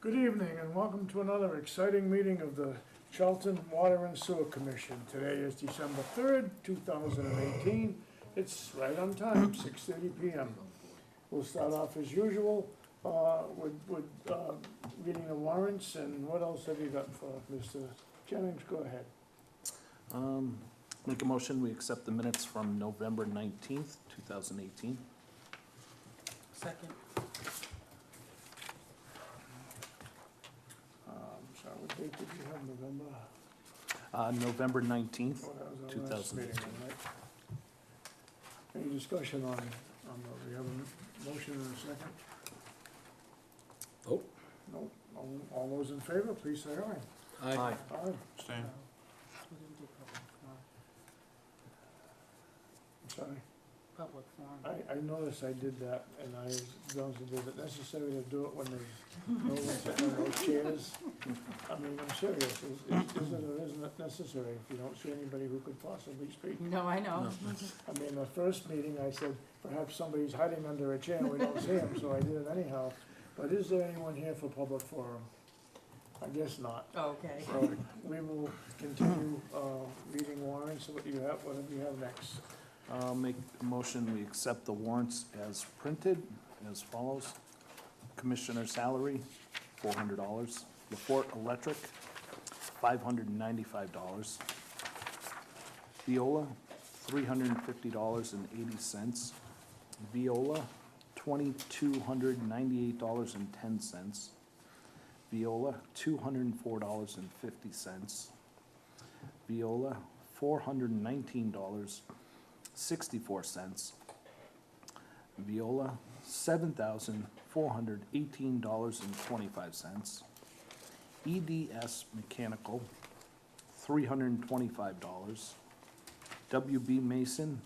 Good evening and welcome to another exciting meeting of the Charlton Water and Sewer Commission. Today is December 3rd, 2018. It's right on time, 6:30 PM. We'll start off as usual with reading the warrants, and what else have you got for Mr. Jennings? Go ahead. Make a motion, we accept the minutes from November 19th, 2018. Second. Sorry, what date did you have, November? November 19th, Oh, that was our last meeting, 2018. right? Any discussion on those? We have a motion and a second? Oh. No, all those in favor, please say aye. Aye. Aye. Stand. I'm sorry. Public forum. I noticed I did that, and I was going to do it necessary to do it when there's no one sitting in those chairs. I mean, I'm serious, isn't it necessary if you don't see anybody who could possibly speak? No, I know. I mean, the first meeting, I said, perhaps somebody's hiding under a chair and we don't see him, so I did it anyhow. But is there anyone here for public forum? I guess not. Okay. So we will continue reading warrants, whatever you have next. I'll make a motion, we accept the warrants as printed, as follows. Commissioner salary, $400. LaPorte Electric, $595. Viola, $350.80. Viola, $2,298.10. Viola, $204.50. Viola, $419.64. Viola, $7,418.25. EDS Mechanical, $325. WB Mason,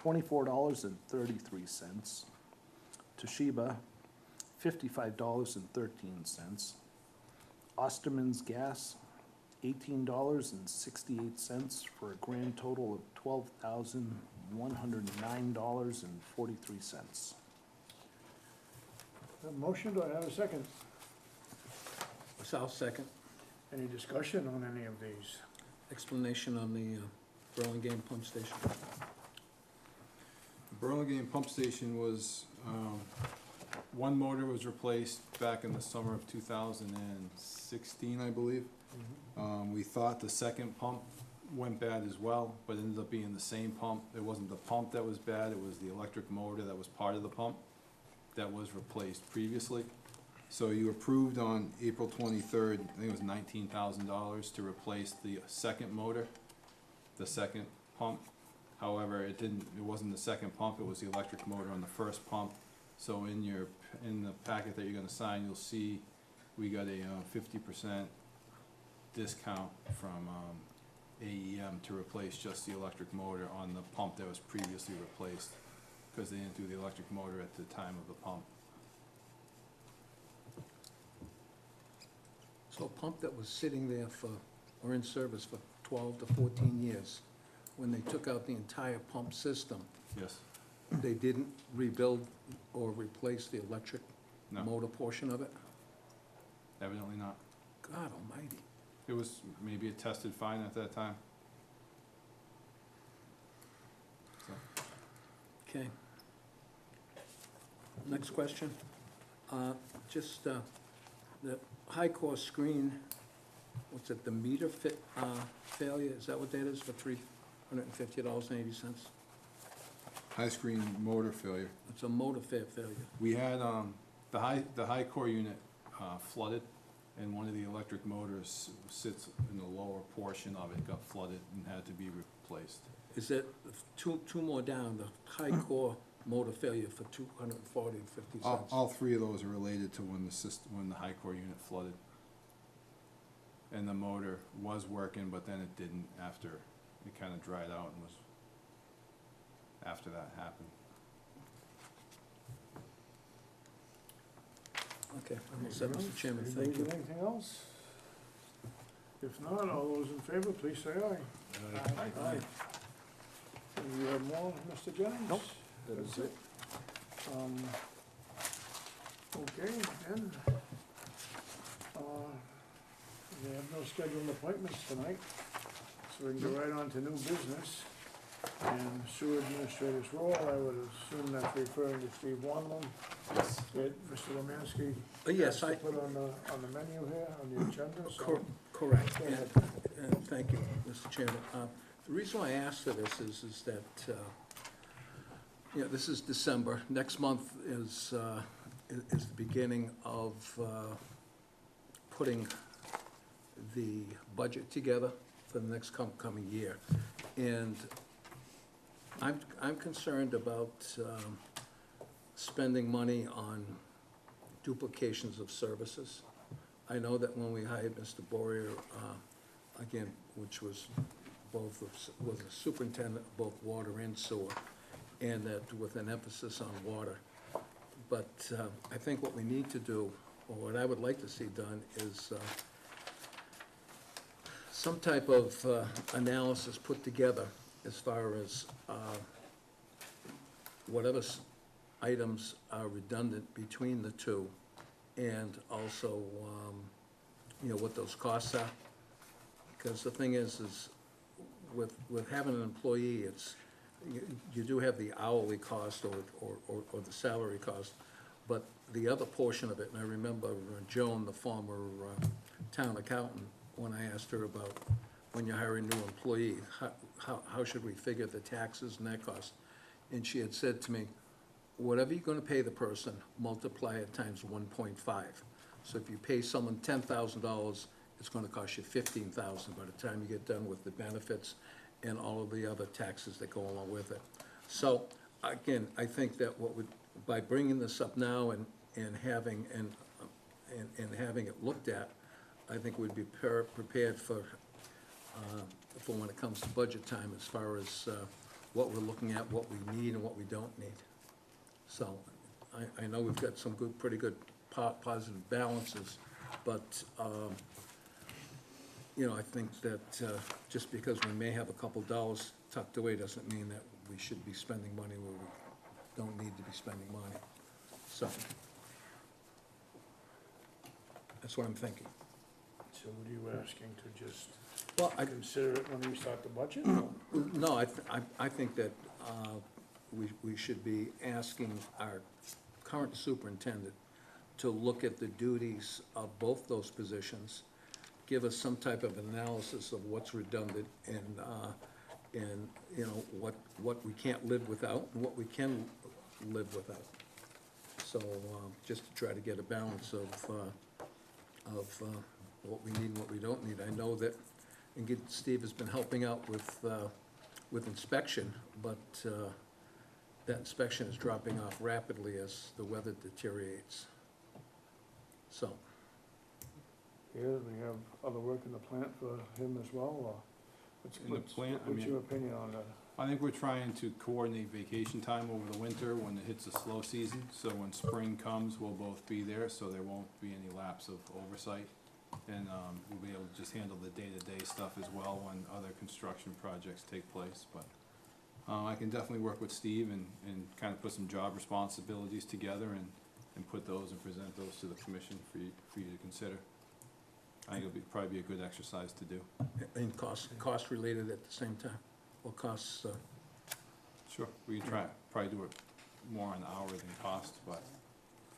$24.33. Toshiba, $55.13. Osterman's Gas, $18.68 for a grand total of $12,109.43. A motion, do I have a second? I'll second. Any discussion on any of these? Explanation on the Burlingame pump station. The Burlingame pump station was, one motor was replaced back in the summer of 2016, I believe. We thought the second pump went bad as well, but it ended up being the same pump. It wasn't the pump that was bad, it was the electric motor that was part of the pump that was replaced previously. So you approved on April 23rd, I think it was $19,000 to replace the second motor, the second pump. However, it wasn't the second pump, it was the electric motor on the first pump. So in the packet that you're gonna sign, you'll see we got a 50% discount from AEM to replace just the electric motor on the pump that was previously replaced, because they didn't do the electric motor at the time of the pump. So a pump that was sitting there or in service for 12 to 14 years, when they took out the entire pump system, Yes? they didn't rebuild or replace the electric No. motor portion of it? Evidently not. God almighty. It was, maybe it tested fine at that time. So, Okay. Next question. Just the high-core screen, what's it, the meter failure, is that what that is, for $350.80? high screen motor failure. It's a motor failure. We had, the high core unit flooded, and one of the electric motors sits in the lower portion of it, got flooded and had to be replaced. Is that, two more down, the high-core motor failure for $240.50? All three of those are related to when the high core unit flooded. And the motor was working, but then it didn't after it kind of dried out and was, after that happened. Okay, I'm all set, Mr. Chairman, thank you. Anything else? If not, all those in favor, please say aye. Aye. Do you have more, Mr. Jennings? Nope, that is it. Okay, then, We have no scheduled appointments tonight, so we can go right on to new business. And sewer administrator's role, I would assume that's referring to Steve Wanlon. Yes. That Mr. Romansky Yes, asked to put on the menu here, on the agenda, so. Correct. Go ahead. And thank you, Mr. Chairman. The reason why I asked for this is that, this is December. Next month is the beginning of putting the budget together for the next coming year. And I'm concerned about spending money on duplications of services. I know that when we hired Mr. Boyer, again, which was was a superintendent of both water and sewer, and that with an emphasis on water. But I think what we need to do, or what I would like to see done, is some type of analysis put together as far as whatever items are redundant between the two, and also, what those costs are. Because the thing is with having an employee, it's, you do have the hourly cost or the salary cost, but the other portion of it, and I remember Joan, the former town accountant, when I asked her about when you hire a new employee, how should we figure the taxes and that cost? And she had said to me, whatever you're gonna pay the person, multiply it times 1.5. So if you pay someone $10,000, it's gonna cost you $15,000 by the time you get done with the benefits and all of the other taxes that go along with it. So, again, I think that by bringing this up now and having it looked at, I think we'd be prepared for when it comes to budget time, as far as what we're looking at, what we need and what we don't need. So, I know we've got some pretty good positive balances, but, I think that just because we may have a couple dollars tucked away doesn't mean that we should be spending money where we don't need to be spending money. So, that's what I'm thinking. So what are you asking, to just Well, consider it when we start the budget? No, I think that we should be asking our current superintendent to look at the duties of both those positions, give us some type of analysis of what's redundant and what we can't live without and what we can live without. So, just to try to get a balance of what we need and what we don't need. I know that, and Steve has been helping out with inspection, but that inspection is dropping off rapidly as the weather deteriorates. So, Yeah, we have other work in the plant for him as well, or In the plant, I what's mean, your opinion on that? I think we're trying to coordinate vacation time over the winter when it hits the slow season, so when spring comes, we'll both be there, so there won't be any lapse of oversight. And, we'll be able to just handle the day-to-day stuff as well when other construction projects take place, but, I can definitely work with Steve and kind of put some job responsibilities together and put those and present those to the commission for you to consider. I think it'll probably be a good exercise to do. and cost related at the same time, or costs, Sure. We can probably do it more on hour than cost, but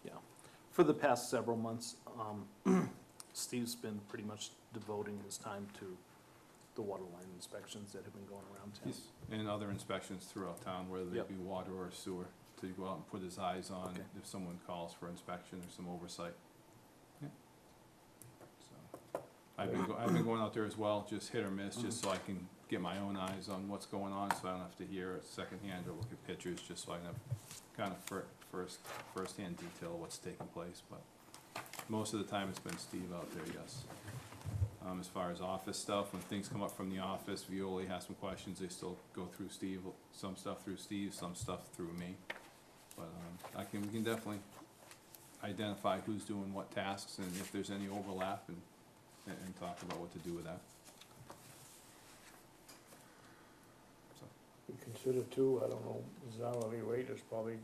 Yeah. For the past several months, Steve's been pretty much devoting his time to the water line inspections that have been going around town. yes, and other inspections throughout town, whether they Yep. be water or sewer, to go out and put his eyes on Okay. if someone calls for inspection or some oversight. Yeah. So, I've been going out there as well, just hit or miss, just so I can get my own eyes on what's going on, so I don't have to hear it secondhand or look at pictures, just so I have kind of firsthand detail of what's taking place, but most of the time it's been Steve out there, yes. As far as office stuff, when things come up from the office, Violi has some questions, they still go through Steve, some stuff through Steve, some stuff through me. But, we can definitely identify who's doing what tasks and if there's any overlap and talk about what to do with that. So, We consider too, I don't know, his hourly rate is probably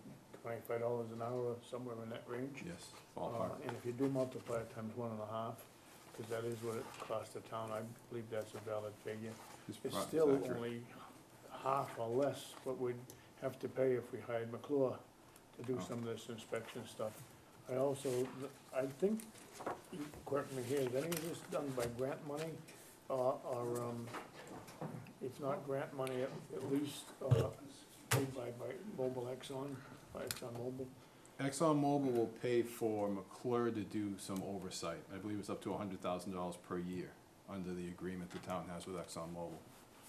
$25 an hour, somewhere in that range. Yes, ballpark. And if you do multiply it times 1.5, because that is what it costs the town, I believe that's a valid figure. It's still accurate. only half or less what we'd have to pay if we hired McClure to do Oh. some of this inspection stuff. I also, I think, you correct me here, is any of this done by grant money? Or, if not grant money, at least, paid by Mobile Exxon, by Exxon Mobil? ExxonMobil will pay for McClure to do some oversight. I believe it's up to $100,000 per year under the agreement the town has with ExxonMobil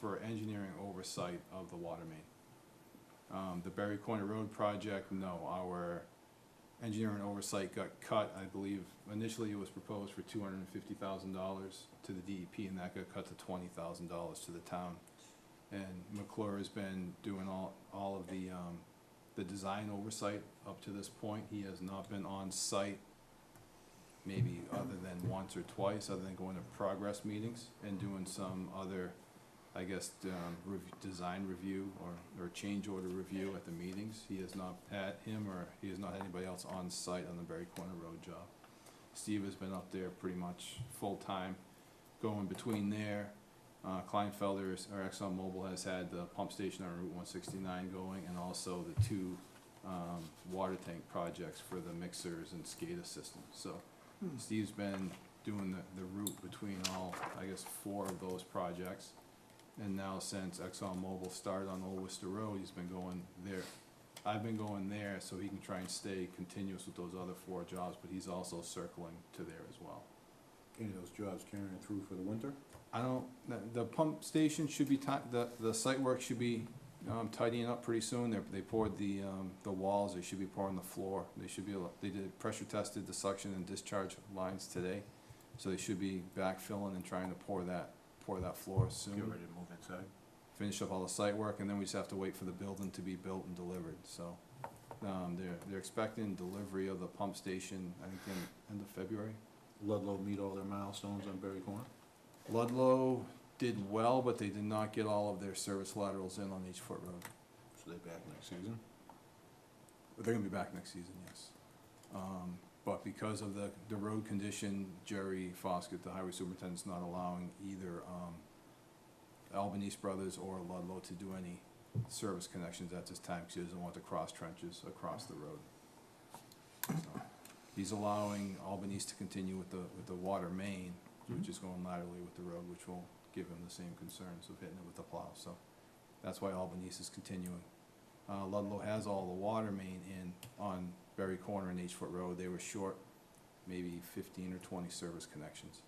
for engineering oversight of the water main. The Berry Corner Road project, no, our engineering oversight got cut. I believe initially it was proposed for $250,000 to the DEP, and that got cut to $20,000 to the town. And McClure has been doing all of the design oversight up to this point. He has not been on site maybe other than once or twice, other than going to progress meetings and doing some other, I guess, design review or change order review at the meetings. He has not had anybody else on site on the Berry Corner Road job. Steve has been up there pretty much full-time, going between there. Kleinfelder's, or ExxonMobil has had the pump station on Route 169 going, and also the two water tank projects for the mixers and SCADA systems. So Steve's been doing the route between all, I guess, 4 of those projects. And now since ExxonMobil started on Old Worcester Road, he's been going there. I've been going there so he can try and stay continuous with those other 4 jobs, but he's also circling to there as well. Any of those jobs carrying through for the winter? I don't, the pump station should be, the site work should be tidying up pretty soon. They poured the walls, they should be pouring the floor. They should be they did pressure tested the suction and discharge lines today. So they should be backfilling and trying to pour that floor soon. Get ready to move inside. Finish up all the site work, and then we just have to wait for the building to be built and delivered, so. They're expecting delivery of the pump station, I think, end of February. Ludlow meet all their milestones on Berry Corner? Ludlow did well, but they did not get all of their service laterals in on each foot road. So they back next season? But they're gonna be back next season, yes. But because of the road condition, Jerry Foskett, the highway superintendent's not allowing either, Albanese Brothers or Ludlow to do any service connections at this time, because he doesn't want the cross trenches across the road. So, he's allowing Albanese to continue with the water main, which is going laterally with the road, which will give him the same concerns of hitting it with the plow, so that's why Albanese is continuing. Ludlow has all the water main in on Berry Corner and H Foot Road. They were short maybe 15 or 20 service connections.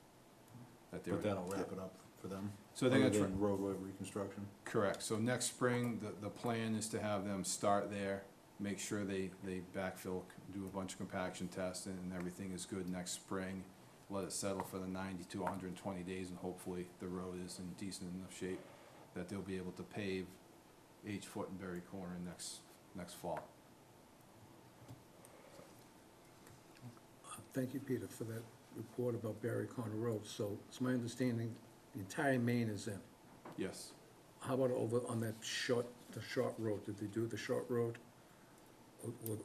That they But were, that'll wrap it up for them? so they're Other gonna try, than roadway reconstruction? correct, so next spring, the plan is to have them start there, make sure they backfill, do a bunch of compaction tests, and everything is good next spring. Let it settle for the 90 to 120 days, and hopefully the road is in decent enough shape that they'll be able to pave H Foot and Berry Corner next fall. Thank you, Peter, for that report about Berry Corner Road. So it's my understanding the entire main is in. Yes, How about over on the short road? Did they do the short road?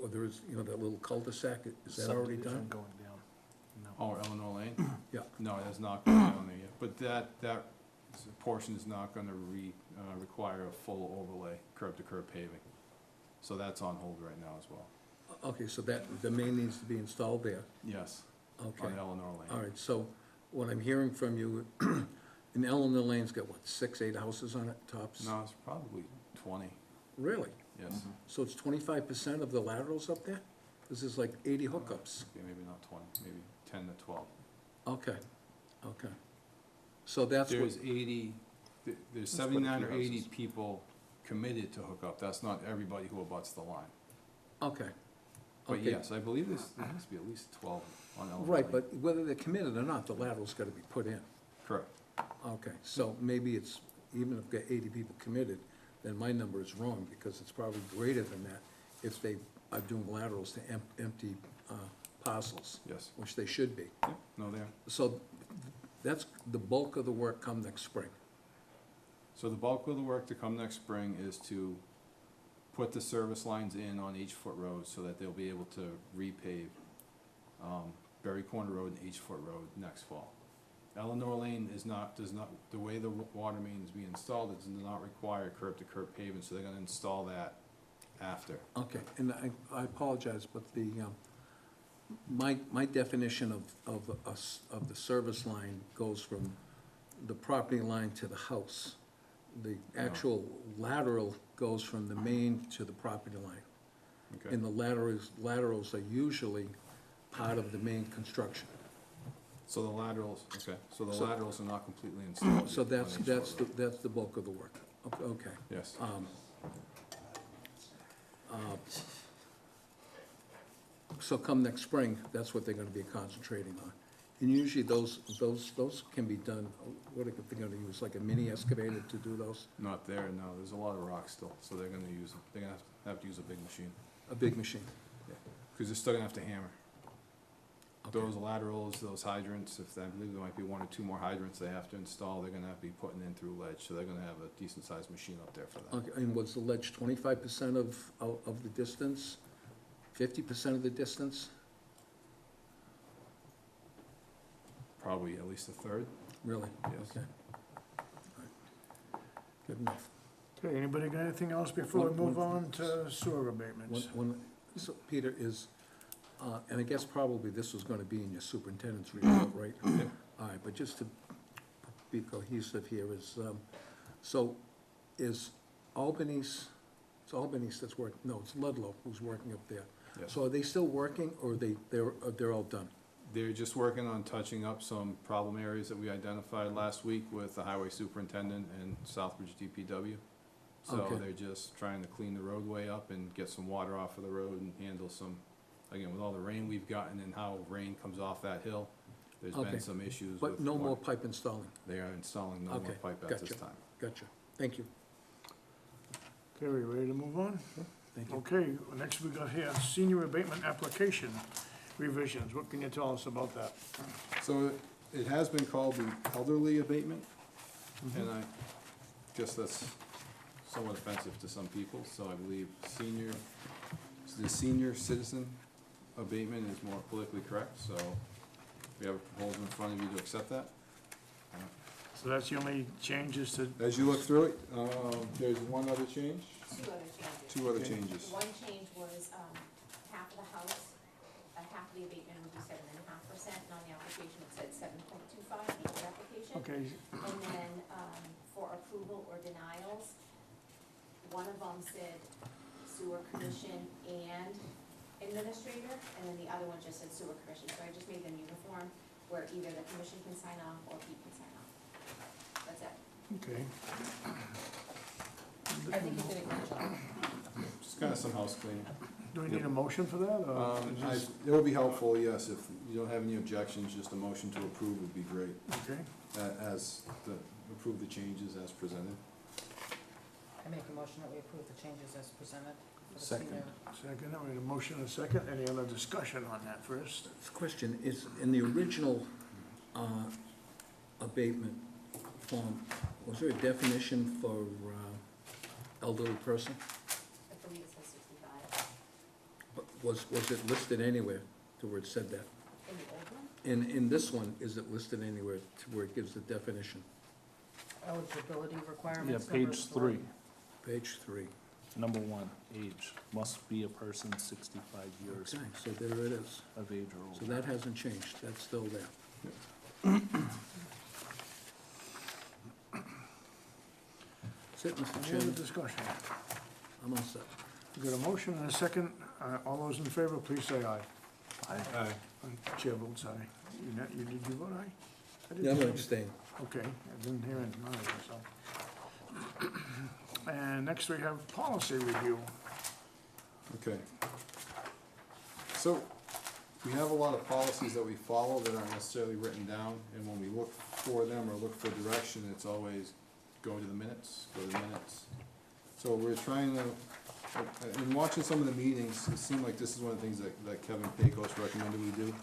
Or there is, that little cul-de-sac, is that already Subdivision done? going down. No. or Eleanor Lane? Yeah. No, it has not gone down there yet, but that portion is not gonna require a full overlay, curb-to-curb paving. So that's on hold right now as well. Okay, so the main needs to be installed there. Yes, Okay, on Eleanor Lane. all right, so what I'm hearing from you, in Eleanor Lane's got what, 6, 8 houses on it, tops? No, it's probably 20, Really? yes. So it's 25% of the laterals up there? This is like 80 hookups. Okay, maybe not 20, maybe 10 to 12. Okay, okay. So that's what, There's 80, there's That's 79 or quite a few 80 houses. people committed to hook up. That's not everybody who abuts the line. okay. But Okay. yes, I believe there has to be at least 12 on Eleanor Lane. Right, but whether they're committed or not, the lateral's gotta be put in. Correct. Okay, so maybe it's, even if we've got 80 people committed, then my number is wrong, because it's probably greater than that if they are doing laterals to empty parcels, Yes. which they should be. Yep, no, there. So that's the bulk of the work come next spring. So the bulk of the work to come next spring is to put the service lines in on H Foot Road so that they'll be able to repave, Berry Corner Road and H Foot Road next fall. Eleanor Lane does not, the way the water main is being installed, it does not require curb to curb pavement, so they're gonna install that after. Okay, and I apologize, but my definition of the service line goes from the property line to the house. The actual lateral goes from the main to the property line. Okay, And the laterals are usually part of the main construction. so the laterals, okay, so the So- laterals are not completely installed. So that's, on H that's, Foot the Road. that's the bulk of the work. Okay. Yes, So come next spring, that's what they're gonna be concentrating on. And usually those can be done, what are they gonna use, like a mini excavator to do those? not there, no, there's a lot of rock still, so they're gonna have to use a big machine, A big machine? because they're still gonna have to hammer. Okay. Those laterals, those hydrants, I believe there might be one or two more hydrants they have to install, they're gonna have to be putting in through ledge, so they're gonna have a decent-sized machine up there for that. Okay, and was the ledge 25% of the distance? 50% of the distance? Probably at least a third. Really? Yes. Okay. All right. Good enough. Okay, anybody got anything else before we One- move one- on to sewer abatements? So Peter is, and I guess probably this was gonna be in your superintendent's report, right? All right, but just to be cohesive here is, so is Albany's, it's Albany's that's working, no, it's Ludlow who's working up there. Yes. So are they still working, or they're all done? They're just working on touching up some problem areas that we identified last week with the highway superintendent and Southbridge DPW. So Okay. they're just trying to clean the roadway up and get some water off of the road and handle some, again, with all the rain we've gotten and how rain comes off that hill, there's Okay. been some issues with. But no more water. pipe installing? They are installing no more Okay, pipe at this gotcha. time. Gotcha. Thank you. Okay, we ready to move on? Thank you. Okay, next we got here, senior abatement application revisions. What can you tell us about that? So it has been called the elderly abatement, and I guess that's somewhat offensive to some people, so I believe the senior citizen abatement is more politically correct, so we have a proposal in front of you to accept that. So that's the only changes to, As you look through it, there's one other change, Two other changes. two other changes. One change was, half of the house, half of the abatement would be 7.5%, and on the application it said 7.25, the other application. okay, And then, for approval or denials, one of them said sewer commission and administrator, and then the other one just said sewer commission, so I just made them uniform, where either the commission can sign off or he can sign off. That's it. okay. I think you did a great job. Just kind of some house cleaning. Do we need a motion for that, or is this- It would be helpful, yes, if you don't have any objections, just a motion to approve would be great, okay? approve the changes as presented. I make a motion that we approve the changes as presented. for the Second. senior- Second, we had a motion and a second. Any other discussion on that first? This question is, in the original abatement form, was there a definition for elderly person? I believe it says 65 Was it listed anywhere to where it said that? in the old one. In this one, is it listed anywhere to where it gives the definition? Eligibility Yeah, requirements. page 3, Page 3. number 1, age, must be a person 65 years Okay, so there it is. of age or So older. that hasn't changed, that's still there. That's it, Mr. Any other Chairman, discussion? I'm all set. We got a motion and a second. All those in favor, please say aye. Aye. Chair votes aye. Did you vote aye? I didn't Yeah, I'm hear gonna any. abstain. Okay, I didn't hear it, neither, so. And next we have policy review. Okay. So, we have a lot of policies that we follow that aren't necessarily written down, and when we look for them or look for direction, it's always go to the minutes, go to the minutes. So we're trying to, in watching some of the meetings, it seemed like this is one of the things that Kevin Pecos recommended we do.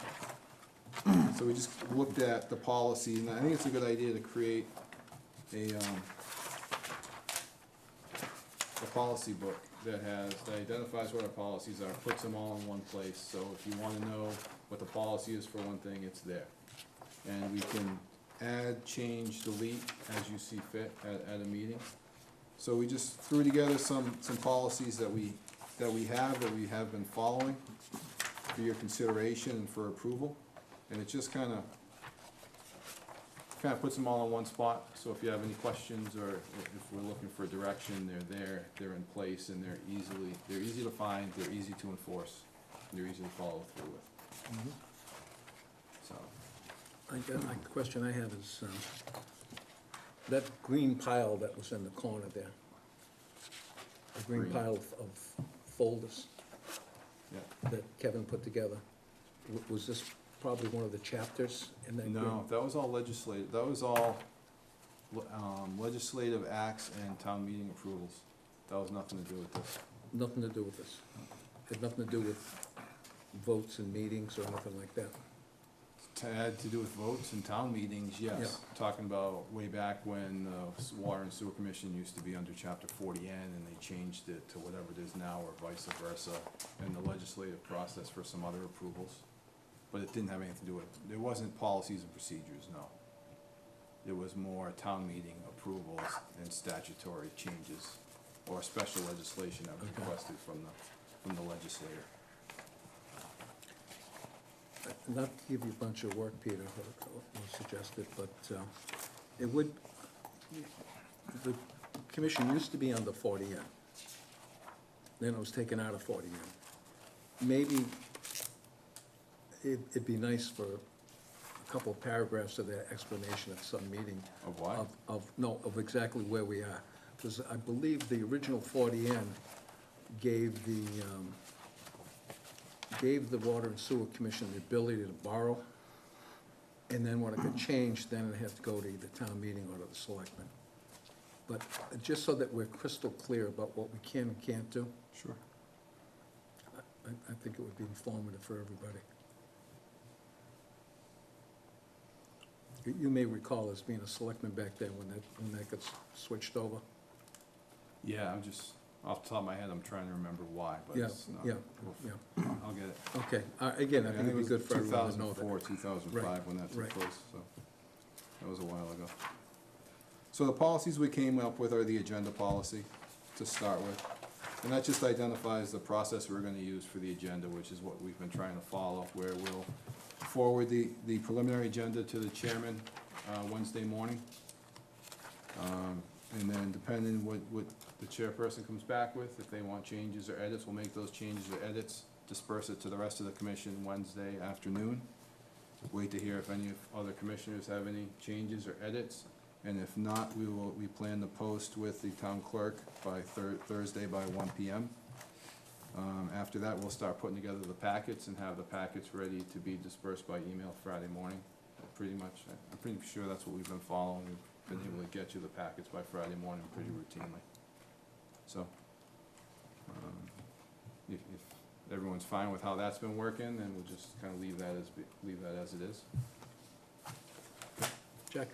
So we just looked at the policy, and I think it's a good idea to create a policy book that identifies what our policies are, puts them all in one place, so if you wanna know what the policy is for one thing, it's there. And we can add, change, delete as you see fit at a meeting. So we just threw together some policies that we have been following for your consideration and for approval. And it just kinda puts them all in one spot, so if you have any questions, or if we're looking for direction, they're there, they're in place, and they're easy to find, they're easy to enforce, and they're easy to follow through with. So, The question I have is, that green pile that was in the corner there, the green Green. pile of folders yeah. that Kevin put together, was this probably one of the chapters in that green? No, that was all legislative, that was all legislative acts and town meeting approvals. That was nothing to do with this. Nothing to do with this? Had nothing to do with votes and meetings or anything like that? To do with votes and town meetings, yes. Talking about way back when the Water and Sewer Commission used to be under Chapter 40N, and they changed it to whatever it is now, or vice versa, and the legislative process for some other approvals. But it didn't have anything to do with, it wasn't policies and procedures, no. It was more town meeting approvals and statutory changes, or special legislation that was Okay. requested from the legislator. Not to give you a bunch of work, Peter, was suggested, but it would, the commission used to be under 40N. Then it was taken out of 40N. Maybe it'd be nice for a couple of paragraphs of their explanation at some meeting. Of what? Of exactly where we are. Because I believe the original 40N gave the Water and Sewer Commission the ability to borrow, and then when it got changed, then it had to go to either town meeting or to the selectmen. But just so that we're crystal clear about what we can and can't do, Sure. I think it would be informative for everybody. You may recall as being a selectman back then when that got switched over. Yeah, I'm just, off the top of my head, I'm trying to remember why, but Yeah, it's not. yeah, yeah. I'll get it. Okay, again, I think it'd be good for everyone to know that. 2004, 2005, Right, when that took right. place, so that was a while ago. So the policies we came up with are the agenda policy to start with. And that just identifies the process we're gonna use for the agenda, which is what we've been trying to follow, where we'll forward the preliminary agenda to the chairman Wednesday morning. And then depending what the chairperson comes back with, if they want changes or edits, we'll make those changes or edits, disperse it to the rest of the commission Wednesday afternoon. Wait to hear if any other commissioners have any changes or edits, and if not, we plan to post with the town clerk by Thursday by 1 PM. After that, we'll start putting together the packets and have the packets ready to be dispersed by email Friday morning. Pretty much, I'm pretty sure that's what we've been following. We've been able to get you the packets by Friday morning pretty routinely. So, if everyone's fine with how that's been working, then we'll just kind of leave that as it is. Check.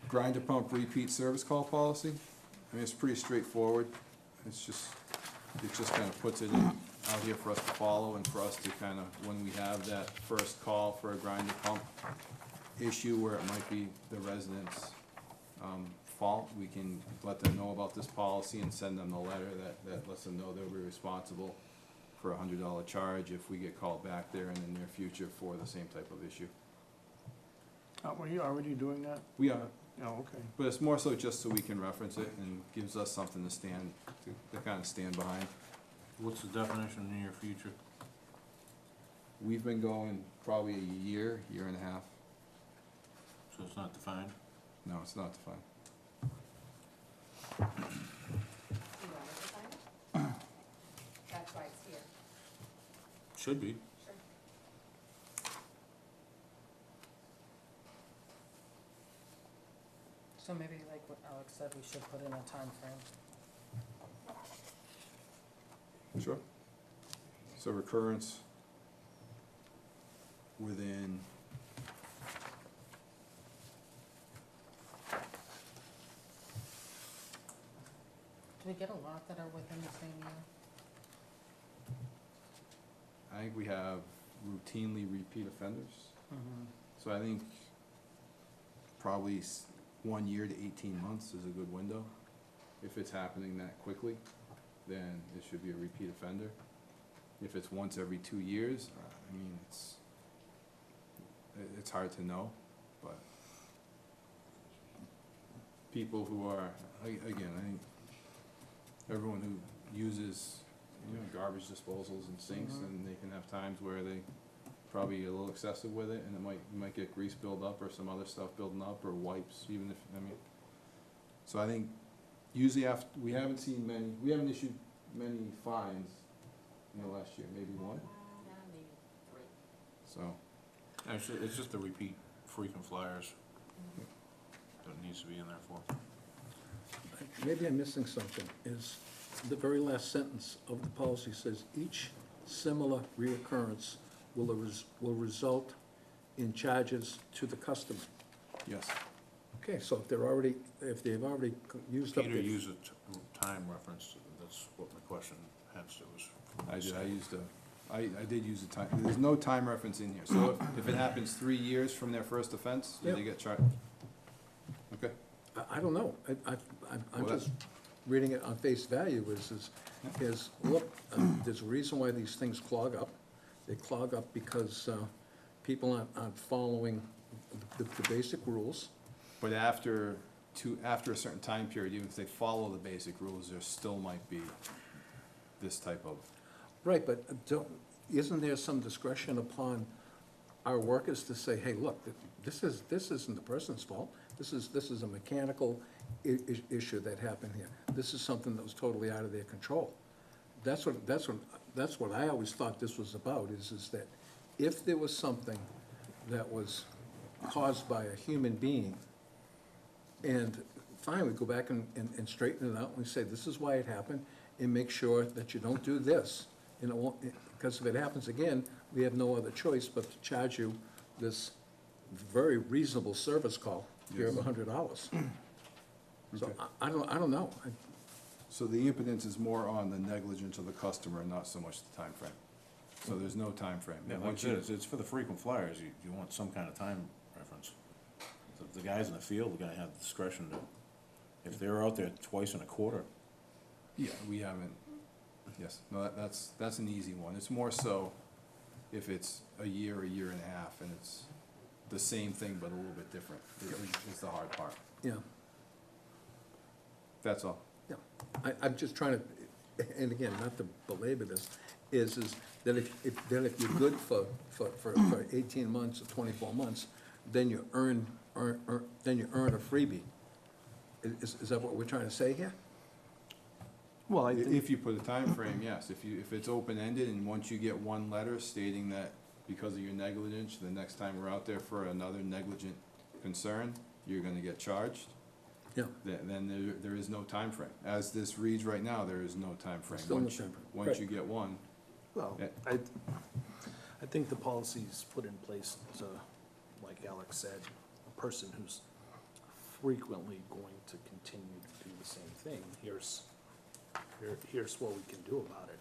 Grinder pump repeat service call policy. I mean, it's pretty straightforward. It just kind of puts it out here for us to follow, and for us to kind of, when we have that first call for a grinder pump issue where it might be the resident's fault, we can let them know about this policy and send them the letter that lets them know they'll be responsible for a $100 charge if we get called back there in the near future for the same type of issue. Were you already doing that? We are. Oh, okay. But it's more so just so we can reference it and gives us something to kind of stand behind. What's the definition in your future? We've been going probably a year and a half. So it's not defined? No, it's not defined. You want to define it? That's why it's here. Should be. Sure. So maybe like what Alex said, we should put in a time frame. Sure. So recurrence within Do we get a lot that are within the same year? I think we have routinely repeat offenders. So I think probably 1 year to 18 months is a good window. If it's happening that quickly, then it should be a repeat offender. If it's once every 2 years, I mean, it's hard to know, but people who are, again, I think everyone who uses, garbage disposals and sinks, and they can have times where they probably a little excessive with it, and you might get grease build up or some other stuff building up, or wipes, even if, so I think usually after, we haven't issued many fines in the last year, maybe one, Yeah, maybe 3. so. Actually, it's just the repeat frequent flyers that needs to be in there for. Maybe I'm missing something, is the very last sentence of the policy says, each similar reoccurrence will result in charges to the customer. Yes. Okay, so if they've already used up Peter their... used a time reference, that's what my question had to, was. I did use the time, there's no time reference in here, so if it happens 3 years from their first offense, do they get charged? Okay. I don't know, I'm Well, just reading it on face value, look, there's a reason why these things clog up. They clog up because people aren't following the basic rules. But after a certain time period, even if they follow the basic rules, there still might be this type of. Right, but isn't there some discretion upon our workers to say, hey, look, this isn't the person's fault. This is a mechanical issue that happened here. This is something that was totally out of their control. That's what I always thought this was about, is that if there was something that was caused by a human being, and fine, we go back and straighten it out, and we say, this is why it happened, and make sure that you don't do this. And it won't, because if it happens again, we have no other choice but to charge you this very reasonable service call here of Yes. $100. So Okay. I don't know. So the impotence is more on the negligence of the customer, not so much the time frame. So there's no time frame. Yeah, like I said, it's for the frequent flyers, you want some kind of time reference. So the guys in the field are gonna have discretion to, if they're out there twice in a quarter, Yeah, we haven't, yes, no, that's an easy one. It's more so if it's a year and a half, and it's the same thing but a little bit different, is the hard part. Yeah, That's all. yeah. I'm just trying to, and again, not to belabor this, is that if you're good for 18 months or 24 months, then you earn a freebie. Is that what we're trying to say here? Well, I think, If you put a time frame, yes. If it's open-ended, and once you get one letter stating that because of your negligence, the next time we're out there for another negligent concern, you're gonna get charged, Yeah. then there is no time frame. As this reads right now, there is no time frame. Still no Once you- time frame. Once Right. you get one, well, Yeah. I think the policy's put in place to, like Alex said, a person who's frequently going to continue to do the same thing, here's what we can do about it.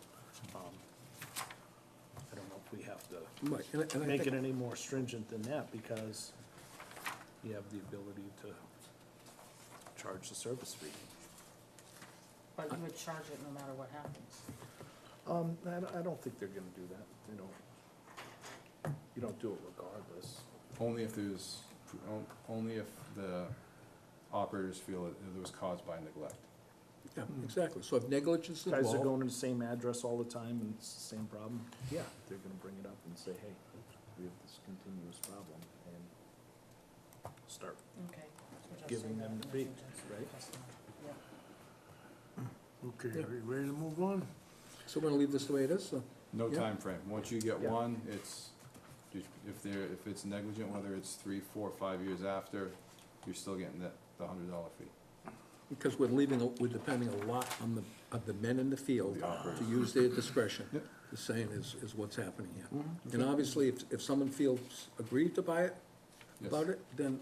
I don't know if we have to Right, and I make it think, any more stringent than that, because you have the ability to charge the service fee. But you would charge it no matter what happens. I don't think they're gonna do that, you don't do it regardless. only if the operators feel it was caused by neglect. yeah, exactly. So if negligence is Guys are involved, going to the same address all the time and it's the same problem, yeah, they're gonna bring it up and say, hey, we have this continuous problem, and start. Okay. So just Giving say them that the fee, negligence of the right? customer. Yeah. Okay, Yeah. are you ready to move on? so we're gonna leave this the way it is, so, No Yeah. time frame. Once you get Yeah. one, it's, if it's negligent, whether it's 3, 4, 5 years after, you're still getting the $100 fee. because we're depending a lot on the men in the field The operators. to use their discretion. Yep. The same is what's happening here. And obviously, if someone feels aggrieved to buy it, Yes. about it, then,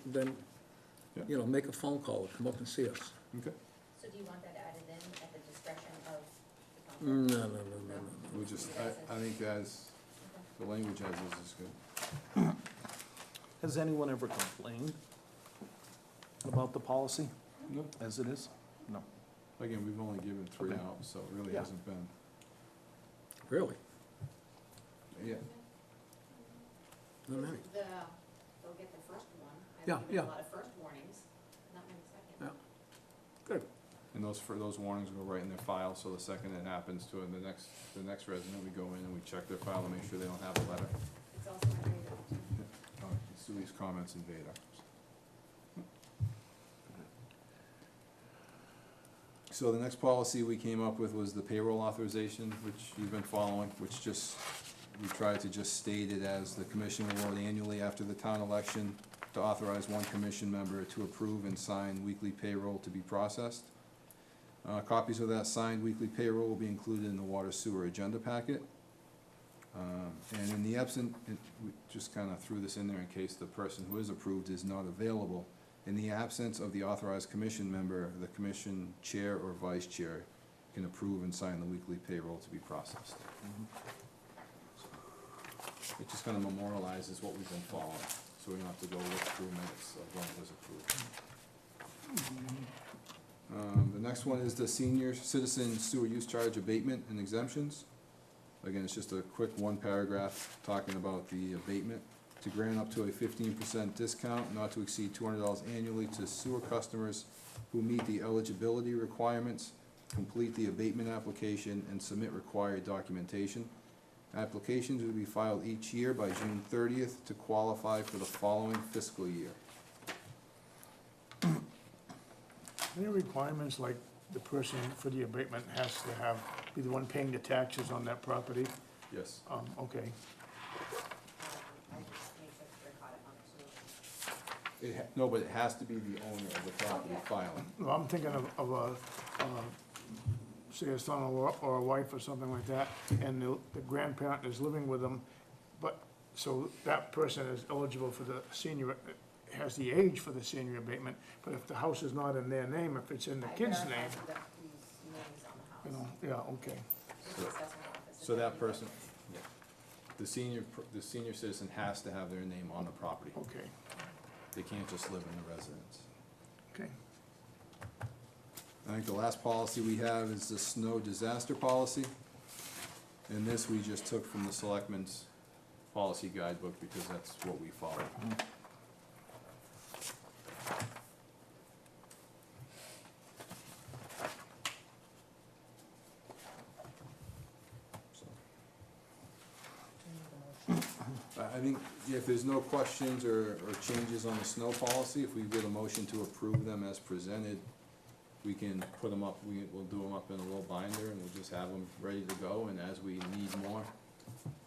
Yeah. make a phone call or come up and see us. Okay. So do you want that added in at the No. We just, I think as, the language as is good. Has anyone ever complained about the policy No, as it is? No. again, we've only given 3 Okay. out, so it really Yeah. hasn't been, Really? yeah. Not many. They'll get the first one. Yeah, I've given yeah. a lot of first warnings, not many second. Yeah. Good. And those warnings go right in their file, so the second it happens to the next resident, we go in and we check their file to make sure they don't have a letter. It's also in radar too. Sully's comments in Veda. So the next policy we came up with was the payroll authorization, which you've been following, which just, we tried to just state it as the commission will vote annually after the town election to authorize one commission member to approve and sign weekly payroll to be processed. Copies of that signed weekly payroll will be included in the water sewer agenda packet. And in the absent, we just kind of threw this in there in case the person who is approved is not available. In the absence of the authorized commission member, the commission chair or vice chair can approve and sign the weekly payroll to be processed. It just kind of memorializes what we've been following, so we don't have to go look through minutes of when it was approved. The next one is the senior citizen sewer use charge abatement and exemptions. Again, it's just a quick one paragraph talking about the abatement. To grant up to a 15% discount, not to exceed $200 annually to sewer customers who meet the eligibility requirements, complete the abatement application, and submit required documentation. Applications will be filed each year by June 30th to qualify for the following fiscal year. Any requirements like the person for the abatement has to be the one paying the taxes on that property? Yes. Okay. I just make sure to record it on the sewer. No, but it has to be the owner of the property Okay. filing. Well, I'm thinking of say a son or a wife or something like that, and the grandparent is living with them, but, so that person is eligible for the senior, has the age for the senior abatement, but if the house is not in their name, if it's in the I kid's verified name, whose name's on you the know, house. yeah, okay, The assessment office is So that in person, the senior citizen has to have their name on the property. okay, They can't just live in the residence. okay. I think the last policy we have is the snow disaster policy. And this we just took from the selectmen's policy guidebook because that's what we follow. So, I think if there's no questions or changes on the snow policy, if we get a motion to approve them as presented, we can put them up, we'll do them up in a little binder and we'll just have them ready to go, and as we need more,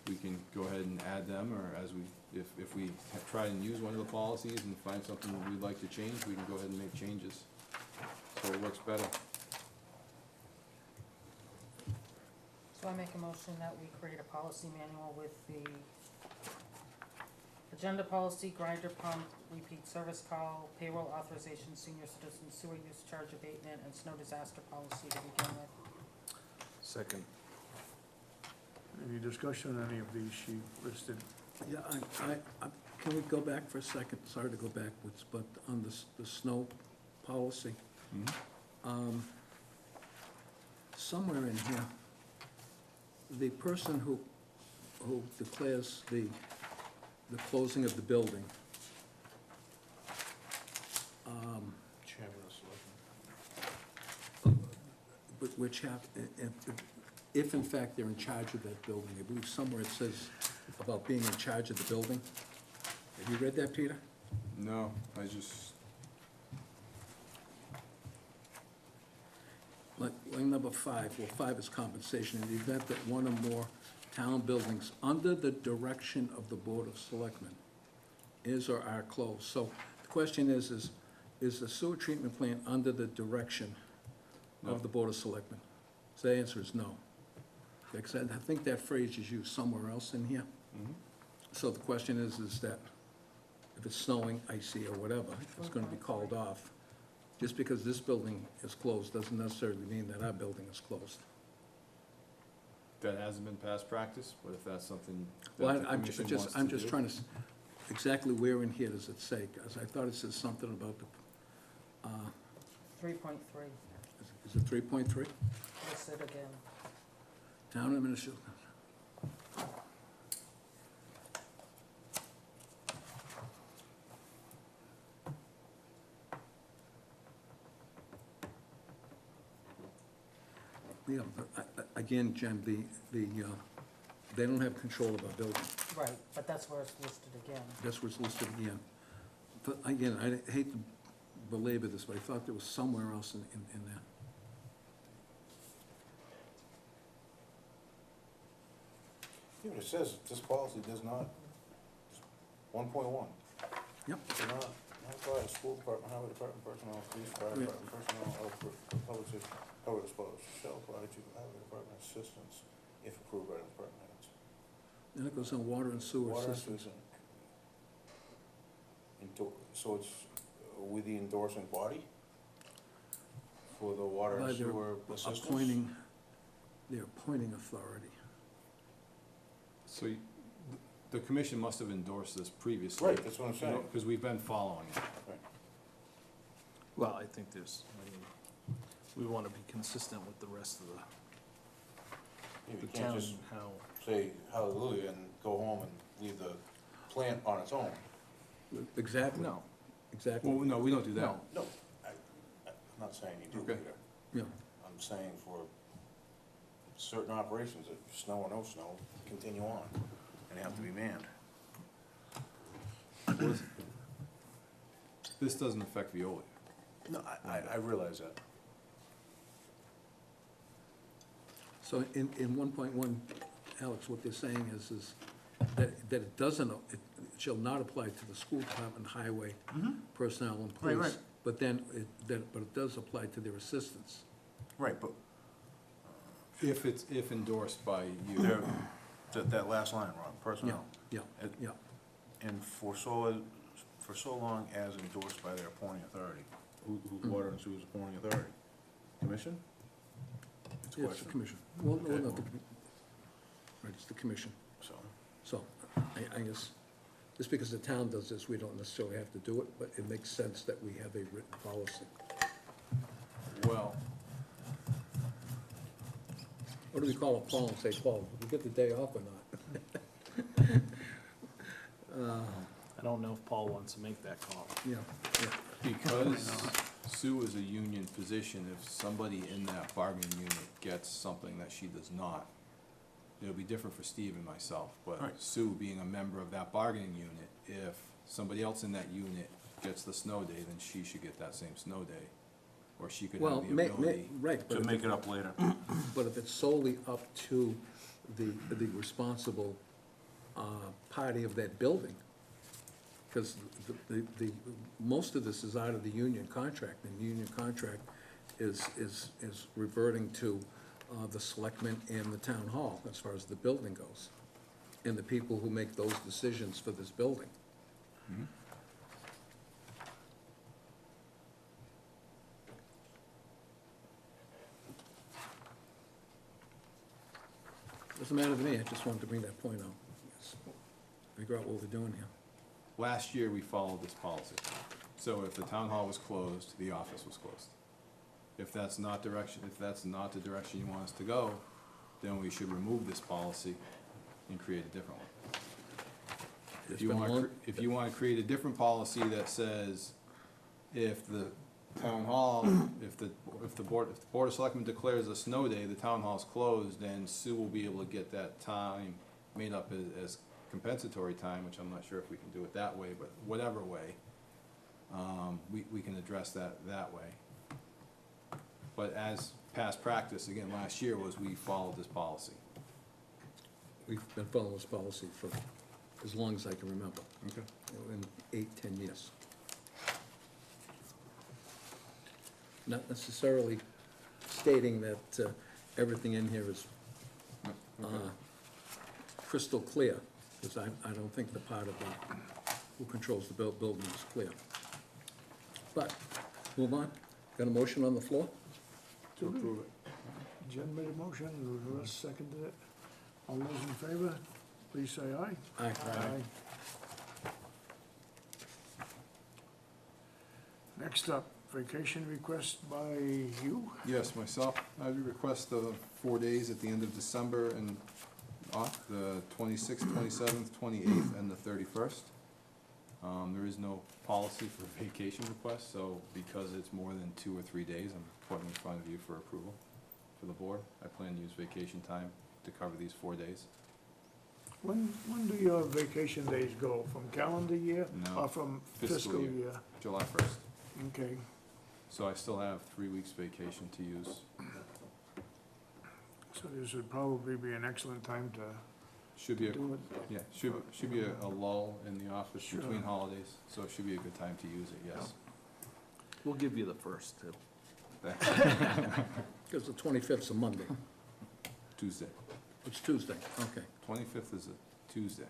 we can go ahead and add them, or as we, if we try and use one of the policies and find something we'd like to change, we can go ahead and make changes, so it works better. So I make a motion that we create a policy manual with the agenda policy, grinder pump, repeat service call, payroll authorization, senior citizen sewer use charge abatement, and snow disaster policy to begin with. Second. Any discussion on any of these she listed? Yeah, can we go back for a second? Sorry to go backwards, but on the snow policy, somewhere in here, the person who declares the closing of the building, Chairman of Selectmen. but which if in fact they're in charge of that building, I believe somewhere it says about being in charge of the building. Have you read that, Peter? No, I just, Like number 5, well, 5 is compensation. In the event that one or more town buildings under the direction of the Board of Selectmen is or are closed. So the question is the sewer treatment plant under the direction of the Board of Selectmen? So the answer is no. Because I think that phrase is used somewhere else in here. So the question is that if it's snowing, icy, or whatever, it's gonna be called off. Just because this building is closed doesn't necessarily mean that our building is closed. that hasn't been past practice, but if that's something Well, that the I'm commission wants to I'm just do. trying to, exactly where in here does it say? Because I thought it said something about the, 3.3, is it 3.3? listed again. Town administration. Yeah, again, Jim, they don't have control of our building. Right, but that's where it's listed again. That's what's listed again. But again, I hate to belabor this, but I thought there was somewhere else in there. Yeah, but it says this policy does not, 1.1. Yep. Do not apply to school department, highway department personnel, police, fire Yeah. department personnel, or public safety, however disposed, shall apply to highway department assistants if approved by the department heads. Then it goes on water and sewer Water and systems. sewer. So it's with the endorsing body for the water By and their sewer assistants? Their appointing authority. So the commission must have endorsed this previously. Right, that's what I'm saying. Because we've been following it. Right. Well, I think we wanna be consistent with the rest of Yeah, the You can't town, just how, say hallelujah and go home and leave the plant on its own. Exactly. no, Exactly. Well, no, we don't do that. no. No, I'm not saying you do, Okay. Peter. Yeah. I'm saying for certain operations, if snow or no snow, continue on, and they have to be manned. This doesn't affect Veolia. No, I realize that. So in 1.1, Alex, what they're saying is that it doesn't, it shall not apply to the school department, highway, personnel and Right, police. right. But then, but it does apply to their assistants. Right, but If endorsed by you. there, that last line, Ron, personnel. Yeah, It- yeah. And for so long as endorsed by their appointing authority. Who's water and sewer's appointing authority? Commission? It's a It's the question, commission. Well, no, Okay. not the, right, it's the commission. so. So, I guess, just because the town does this, we don't necessarily have to do it, but it makes sense that we have a written policy. Well, What do we call up Paul and say, Paul, did we get the day off or not? I don't know if Paul wants to make that call. Yeah, yeah. because Sue is a union position, if somebody in that bargaining unit gets something that she does not, it'll be different for Steve and myself, but Right. Sue being a member of that bargaining unit, if somebody else in that unit gets the snow day, then she should get that same snow day. Or she could Well, have the ability. right, To make it up later. but if it's solely up to the responsible party of that building, because most of this is out of the union contract, and the union contract is reverting to the selectmen and the town hall, as far as the building goes, and the people who make those decisions for this building. Doesn't matter to me, I just wanted to bring that point out. Yes. Figure out what we're doing here. Last year, we followed this policy. So if the town hall was closed, the office was closed. If that's not the direction you want us to go, then we should remove this policy and create a different one. It's been long- If you wanna create a different policy that says, if the town hall, if the board of selectmen declares a snow day, the town hall's closed, then Sue will be able to get that time made up as compensatory time, which I'm not sure if we can do it that way, but whatever way, we can address that way. But as past practice, again, last year was we followed this policy. We've been following this policy for as long as I can remember, Okay. in 8, 10 years. Not necessarily stating that everything in here is crystal clear, because I don't think the part of who controls the building is clear. But, move on. Got a motion on the floor? To approve it. Jen made a motion, and Russ seconded it. All those in favor, please say aye. Aye. Next up, vacation request by you. Yes, myself. I would request 4 days at the end of December and off, the 26th, 27th, 28th, and the 31st. There is no policy for vacation requests, so because it's more than 2 or 3 days, I'm putting in front of you for approval for the board. I plan to use vacation time to cover these 4 days. When do your vacation days go? From calendar year? No, Or from fiscal fiscal year. year? July 1st. Okay, So I still have 3 weeks vacation to use. so this would probably be an excellent time to Should be a, do it. yeah, should be a lull in the office Sure. between holidays, so it should be a good time to use it, yes. We'll give you the first too. Because the 25th's a Monday. Tuesday. It's Tuesday, okay. 25th is a Tuesday.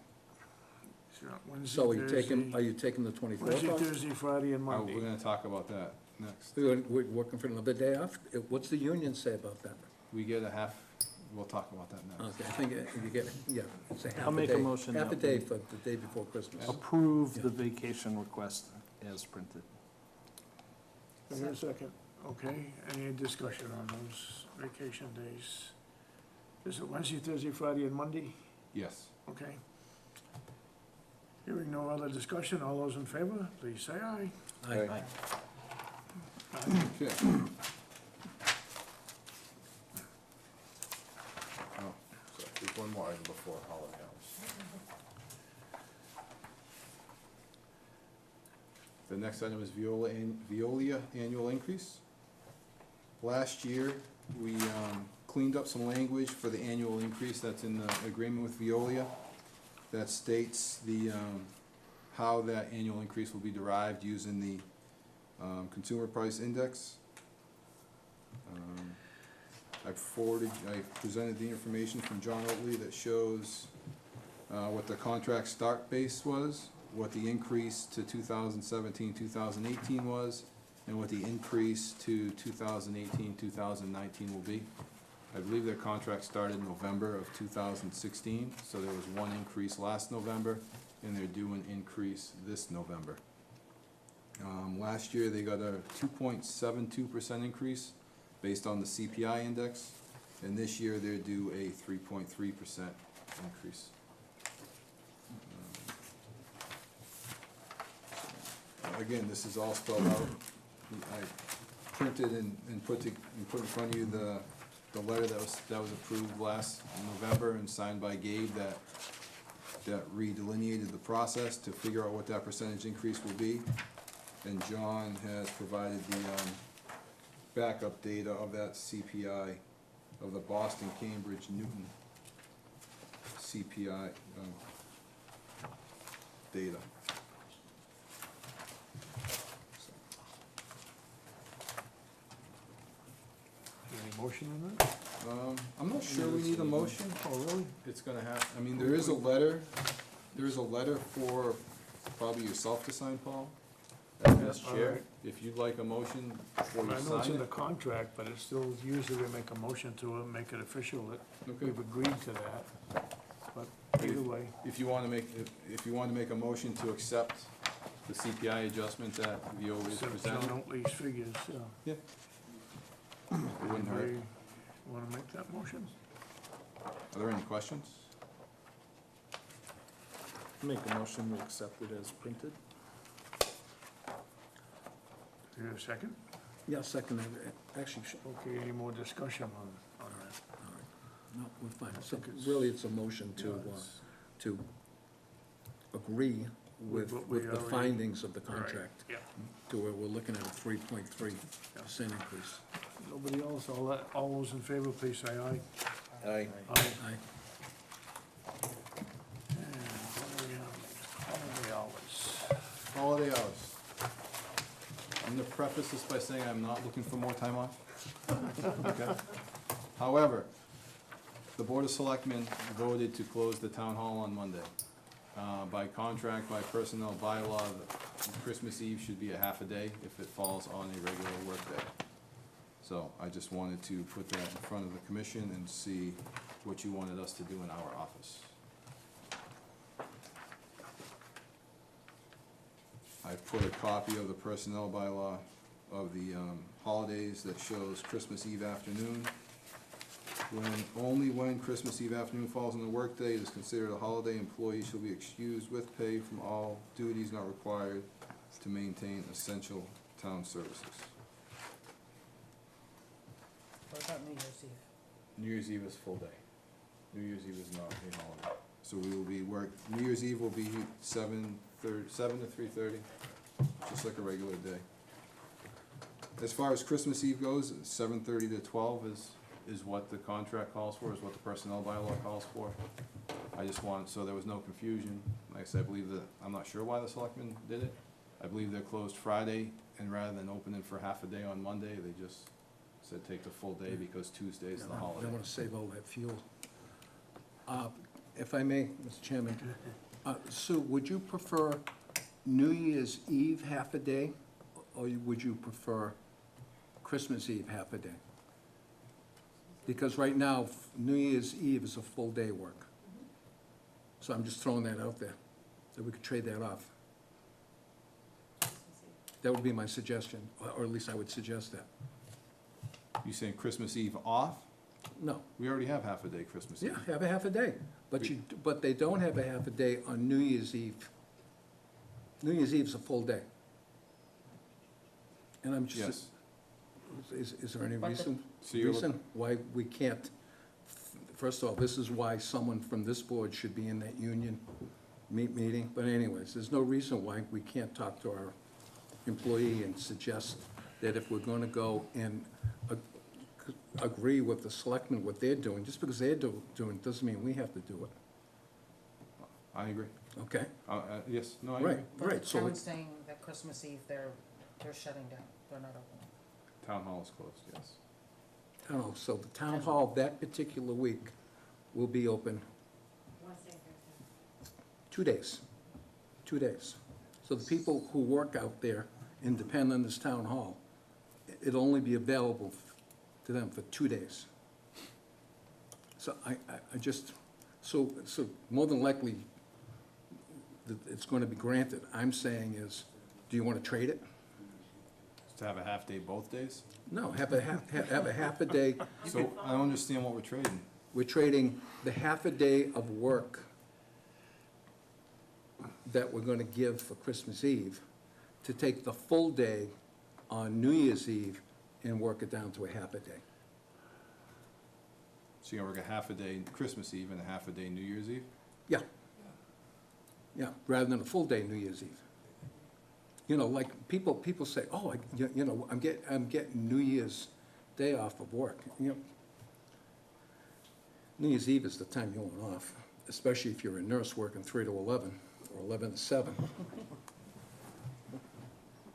So Wednesday, So are you taking Thursday, the 24th Wednesday, off? Thursday, Friday, and We're Monday. gonna talk about that next. We're working for another day off? What's the union say about that? We get a half, we'll talk about that next. Okay, I think you get, yeah, it's a half a day. I'll make a motion Half a that day we- for the day before Christmas. Approve the vacation request as printed. Is there a second? Okay, any discussion on those vacation days? Is it Wednesday, Thursday, Friday, and Monday? Yes. Okay. Hearing no other discussion, all those in favor, please say aye. Aye. Aye. Okay. Oh, sorry, there's one more item before holiday hours. The next item is Veolia annual increase. Last year, we cleaned up some language for the annual increase that's in the agreement with Veolia that states how that annual increase will be derived using the consumer price index. I presented the information from John Oatley that shows what the contract start base was, what the increase to 2017, 2018 was, and what the increase to 2018, 2019 will be. I believe their contract started in November of 2016, so there was one increase last November, and they're due an increase this November. Last year, they got a 2.72% increase based on the CPI index, and this year they're due a 3.3% increase. Again, this is all spelled out. I printed and put in front of you the letter that was approved last November and signed by Gabe that redelineated the process to figure out what that percentage increase will be. And John has provided the backup data of that CPI, of the Boston, Cambridge, Newton CPI data. Any motion on that? I'm not sure we need a motion. Oh, really? It's gonna have, I mean, there is a letter for probably yourself to sign, Paul, as All chair. right. If you'd like a motion before I you know it's sign in the it. contract, but it's still, usually we make a motion to it, make it official that Okay. we've agreed to that. But either way, If you wanna make a motion to accept the CPI adjustment that Veolia is except John presenting, Oatley's figures, yeah. it wouldn't hurt. Anybody wanna make that motion? Are there any questions? Make a motion, we accept it as printed. Do you have a second? Yeah, second, actually, Okay, any more discussion on that? no, we're fine. So think it's- really, it's a motion to agree With with what we the already- findings of the Right, contract, yeah. to where we're looking at a 3.3% increase. Nobody else, all those in favor, please say aye. Aye. Aye. Aye. And what do we have next? Holiday hours. Holiday hours. I'm gonna preface this by saying I'm not looking for more time off. Okay. However, the Board of Selectmen voted to close the town hall on Monday. By contract, by personnel bylaw, Christmas Eve should be a half a day if it falls on a regular workday. So I just wanted to put that in front of the commission and see what you wanted us to do in our office. I put a copy of the personnel bylaw of the holidays that shows Christmas Eve afternoon. Only when Christmas Eve afternoon falls on a workday, it is considered a holiday. Employees shall be excused with pay from all duties not required to maintain essential town services. What about New Year's Eve? New Year's Eve is full day. New Year's Eve is not a holiday. So we will be New Year's Eve will be 7 to 3:30, just like a regular day. As far as Christmas Eve goes, 7:30 to 12 is what the contract calls for, is what the personnel bylaw calls for. I just want, so there was no confusion. Like I said, I believe that, I'm not sure why the selectmen did it. I believe they're closed Friday, and rather than opening for half a day on Monday, they just said take the full day because Tuesday is the I holiday. want to save all that fuel. If I may, Mr. Chairman, Sue, would you prefer New Year's Eve half a day, or would you prefer Christmas Eve half a day? Because right now, New Year's Eve is a full day work. So I'm just throwing that out there, that we could trade that off. That would be my suggestion, or at least I would suggest that. You saying Christmas Eve off? No, We already have half a day Christmas Eve. yeah, have a half a day, but they don't have a half a day on New Year's Eve. New Year's Eve's a full day. And I'm just, Yes. is there any But the- reason why we can't? First of all, this is why someone from this board should be in that union meeting, but anyways, there's no reason why we can't talk to our employee and suggest that if we're gonna go and agree with the selectmen what they're doing, just because they're doing, doesn't mean we have to do it, I agree. okay? Yes, no, I agree. Right, But right, the so, town's saying that Christmas Eve, they're shutting down, they're not opening. Town hall is closed, yes. I don't know, so the town hall that particular week will be open Wednesday and Thursday. 2 days, 2 days. So the people who work out there and depend on this town hall, it'll only be available to them for 2 days. So I just, so more than likely, it's gonna be granted. I'm saying is, do you wanna trade it? To have a half day both days? No, have a half a day. So I don't understand what we're trading. We're trading the half a day of work that we're gonna give for Christmas Eve to take the full day on New Year's Eve and work it down to a half a day. So you're gonna work a half a day Christmas Eve and a half a day New Year's Eve? Yeah. Yeah, rather than a full day New Year's Eve. You know, like, people say, oh, you know, I'm getting New Year's Day off of work, you know. New Year's Eve is the time you want off, especially if you're a nurse working 3 to 11 or 11 to 7.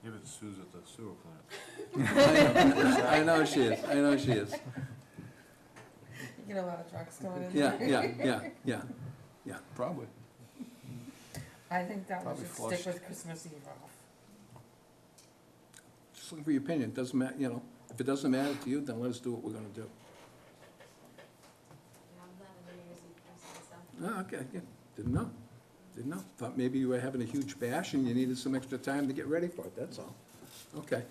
Give it to Suze at the sewer plant. I know she is, I know she is. You get a lot of trucks going in Yeah, yeah. Probably. I think that one Probably should flushed. stick with Christmas Eve off. Just looking for your opinion, doesn't matter, you know, if it doesn't matter to you, then let us do what we're gonna do. Yeah, I'm glad the New Year's Eve Christmas stuff. Oh, okay, yeah, didn't know. Thought maybe you were having a huge bash and you needed some extra time to get ready for it, that's all. Okay.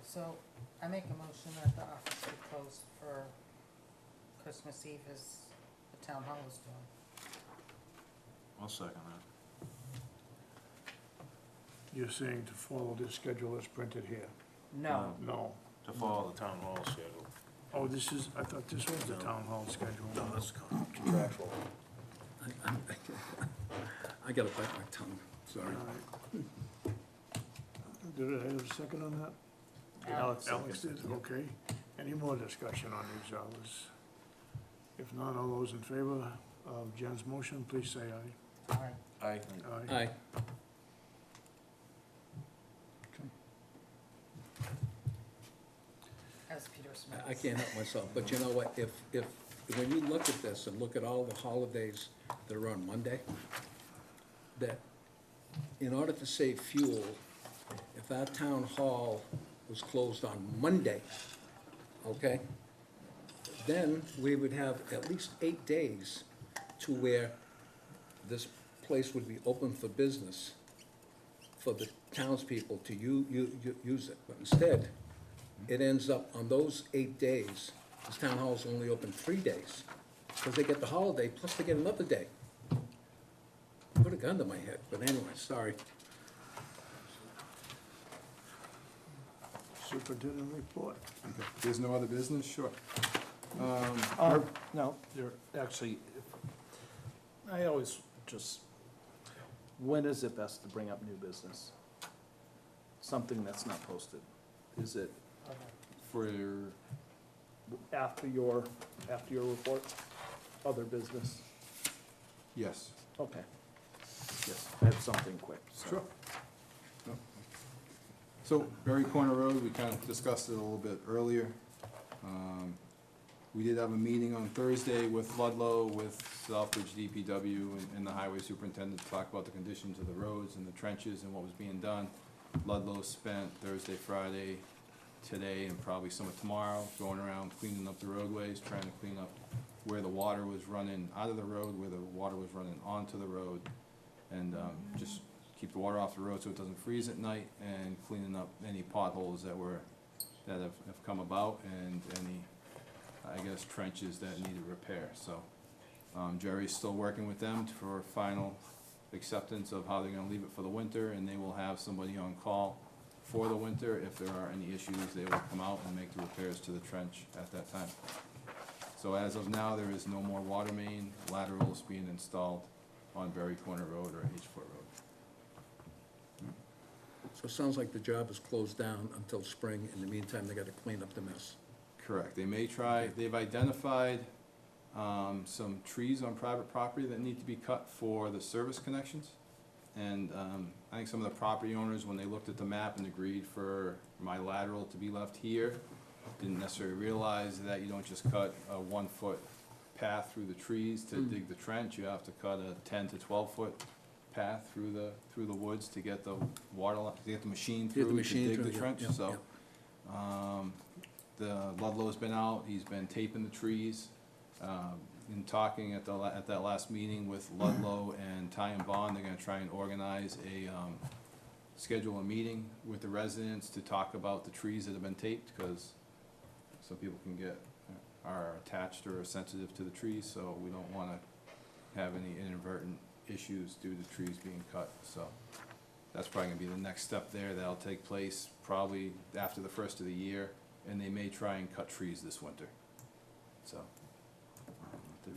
So I make a motion that the office be closed for Christmas Eve as the town hall is doing. I'll second that. You're saying to follow the schedule that's printed here? No, No. To follow the town hall schedule. Oh, I thought this was the town hall schedule. No, that's contractual. I gotta bite my tongue, sorry. All right. Did I have a second on that? Alex Alex did, okay. Any more discussion on these hours? If not, all those in favor of Jen's motion, please say aye. alright, Aye. Aye. as Peter Smith. I can't help myself, but you know what, if, when you look at this and look at all the holidays that are on Monday, that in order to save fuel, if our town hall was closed on Monday, okay, then we would have at least 8 days to where this place would be open for business for the townspeople to use it. But instead, it ends up on those 8 days, this town hall's only open 3 days, because they get the holiday, plus they get another day. Put a gun to my head, but anyway, sorry. Superintendent report. There's no other business? Sure. No, you're actually, I always just, when is it best to bring up new business? Something that's not posted. Is it For, after your report, other business? yes. Okay. Yes, I have something quick, so. Sure. No. So, Berry Corner Road, we kind of discussed it a little bit earlier. We did have a meeting on Thursday with Ludlow, with Southbridge DPW and the highway superintendent to talk about the conditions of the roads and the trenches and what was being done. Ludlow spent Thursday, Friday, today, and probably some of tomorrow going around cleaning up the roadways, trying to clean up where the water was running out of the road, where the water was running onto the road, and just keep the water off the road so it doesn't freeze at night, and cleaning up any potholes that have come about, and any, I guess, trenches that needed repair. So Jerry's still working with them for final acceptance of how they're gonna leave it for the winter, and they will have somebody on call for the winter. If there are any issues, they will come out and make the repairs to the trench at that time. So as of now, there is no more water main laterals being installed on Berry Corner Road or H Foot Road. So it sounds like the job is closed down until spring. In the meantime, they gotta clean up the mess. Correct. They may try, they've identified some trees on private property that need to be cut for the service connections. And I think some of the property owners, when they looked at the map and agreed for my lateral to be left here, didn't necessarily realize that you don't just cut a 1-foot path through the trees to dig the trench. You have to cut a 10 to 12-foot path through the woods to get the water, to get the machine Get the through to machine dig through, the yeah, trench. yeah, So the Ludlow's been out, he's been taping the trees. In talking at that last meeting with Ludlow and Ty and Bond, they're gonna try and organize schedule a meeting with the residents to talk about the trees that have been taped, because some people are attached or sensitive to the trees, so we don't wanna have any inadvertent issues due to trees being cut. So that's probably gonna be the next step there. That'll take place probably after the first of the year, and they may try and cut trees this winter. So,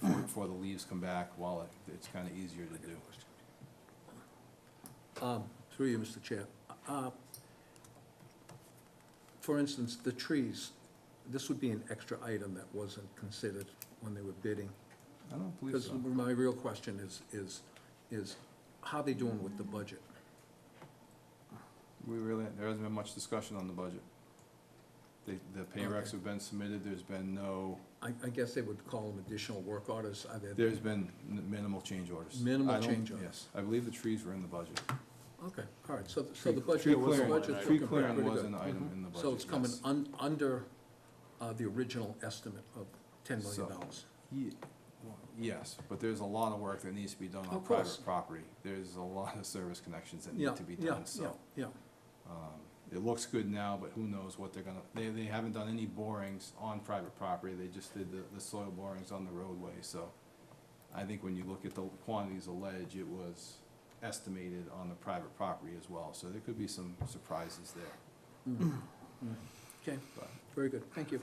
before the leaves come back, while it's kinda easier to do. Through you, Mr. Chair. For instance, the trees, this would be an extra item that wasn't considered when they were bidding. I don't believe Because so. my real question is how they doing with the budget? There hasn't been much discussion on the budget. The pay recs have been submitted, there's been no, I guess they would call them additional work orders. Are there? there's been minimal change orders. Minimal I don't- change orders. Yes, I believe the trees were in the budget. Okay, all right, so the Tree budget, clearing- budget's Tree looking clearing pretty was good. an item in the budget, So it's coming yes. under the original estimate of $10 million. Yes, but there's a lot of work that needs to be done on Of course. private property. There's a lot of service connections that Yeah, need to be yeah, done, so. yeah. It looks good now, but who knows what they're gonna, they haven't done any borings on private property, they just did the soil borings on the roadway, so. I think when you look at the quantities of ledge, it was estimated on the private property as well, so there could be some surprises there. Okay, But very good, thank you.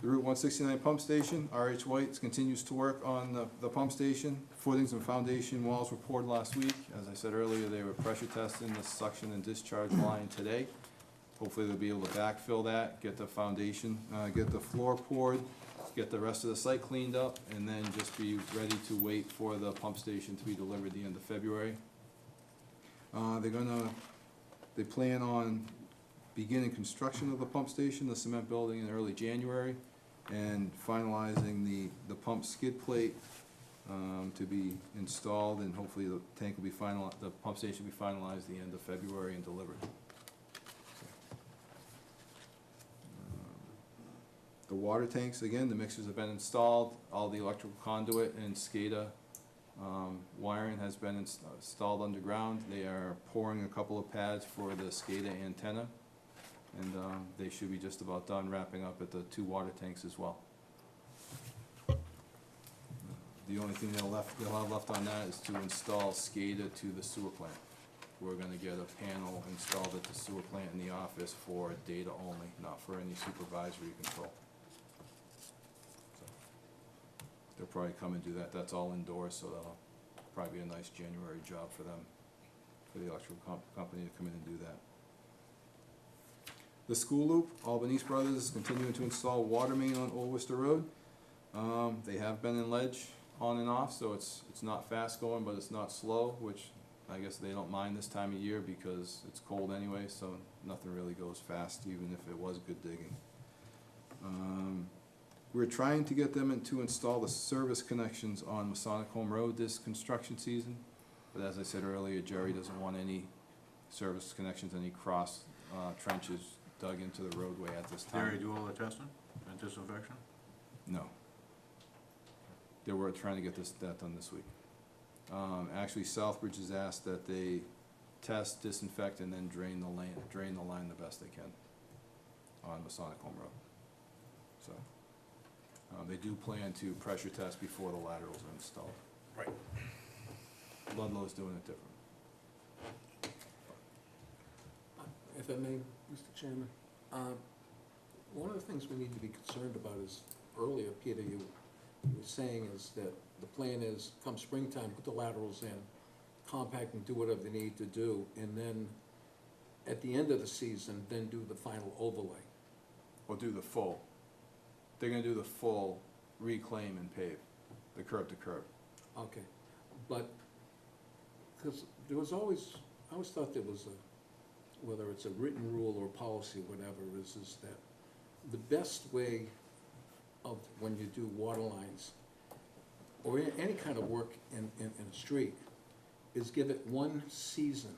The Route 169 pump station, RH White continues to work on the pump station. Footings and foundation walls were poured last week. As I said earlier, they were pressure testing the suction and discharge line today. Hopefully they'll be able to backfill that, get the foundation, get the floor poured, get the rest of the site cleaned up, and then just be ready to wait for the pump station to be delivered at the end of February. They plan on beginning construction of the pump station, the cement building, in early January, and finalizing the pump skid plate to be installed, and hopefully the tank will be the pump station will be finalized the end of February and delivered. The water tanks, again, the mixers have been installed, all the electrical conduit and SCADA wiring has been installed underground. They are pouring a couple of pads for the SCADA antenna, and they should be just about done wrapping up at the 2 water tanks as well. The only thing they'll have left on that is to install SCADA to the sewer plant. We're gonna get a panel installed at the sewer plant in the office for data only, not for any supervisory control. So, they'll probably come and do that. That's all indoors, so that'll probably be a nice January job for them, for the electrical company to come in and do that. The school loop, Albanese Brothers is continuing to install water main on Old Worcester Road. They have been in ledge on and off, so it's not fast going, but it's not slow, which I guess they don't mind this time of year because it's cold anyway, so nothing really goes fast, even if it was good digging. We're trying to get them to install the service connections on Masonic Home Road this construction season, but as I said earlier, Jerry doesn't want any service connections, any cross trenches dug into the roadway at this They already time. do all the testing and disinfection? No. They were trying to get that done this week. Actually, Southbridge has asked that they test, disinfect, and then drain the line the best they can on Masonic Home Road. So, they do plan to pressure test before the laterals are installed. Right. Ludlow's doing it different. If I may, Mr. Chairman, one of the things we need to be concerned about is, earlier, Peter, you were saying is that the plan is, come springtime, put the laterals in, compact and do whatever they need to do, and then at the end of the season, then do the final overlay. Or do the full. They're gonna do the full reclaim and pave, the curb to curb. Okay, but, because there was always, I always thought there was a, whether it's a written rule or policy, whatever, is that the best way of, when you do water lines, or any kind of work in a street, is give it one season,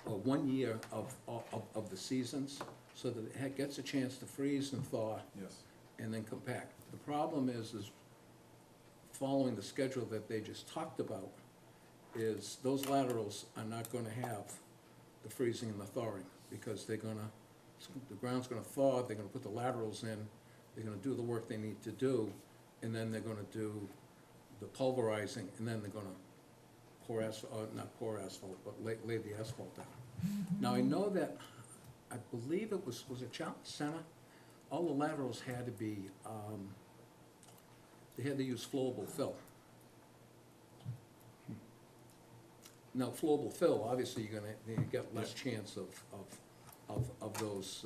or 1 year of the seasons, so that it gets a chance to freeze and thaw, Yes. and then compact. The problem is following the schedule that they just talked about, is those laterals are not gonna have the freezing and the thawing, because the ground's gonna thaw, they're gonna put the laterals in, they're gonna do the work they need to do, and then they're gonna do the pulverizing, and then they're gonna not pour asphalt, but lay the asphalt down. Now, I know that, I believe it was it Charlton Center? All the laterals had to be, they had to use flowable fill. Now, flowable fill, obviously, you get less chance of those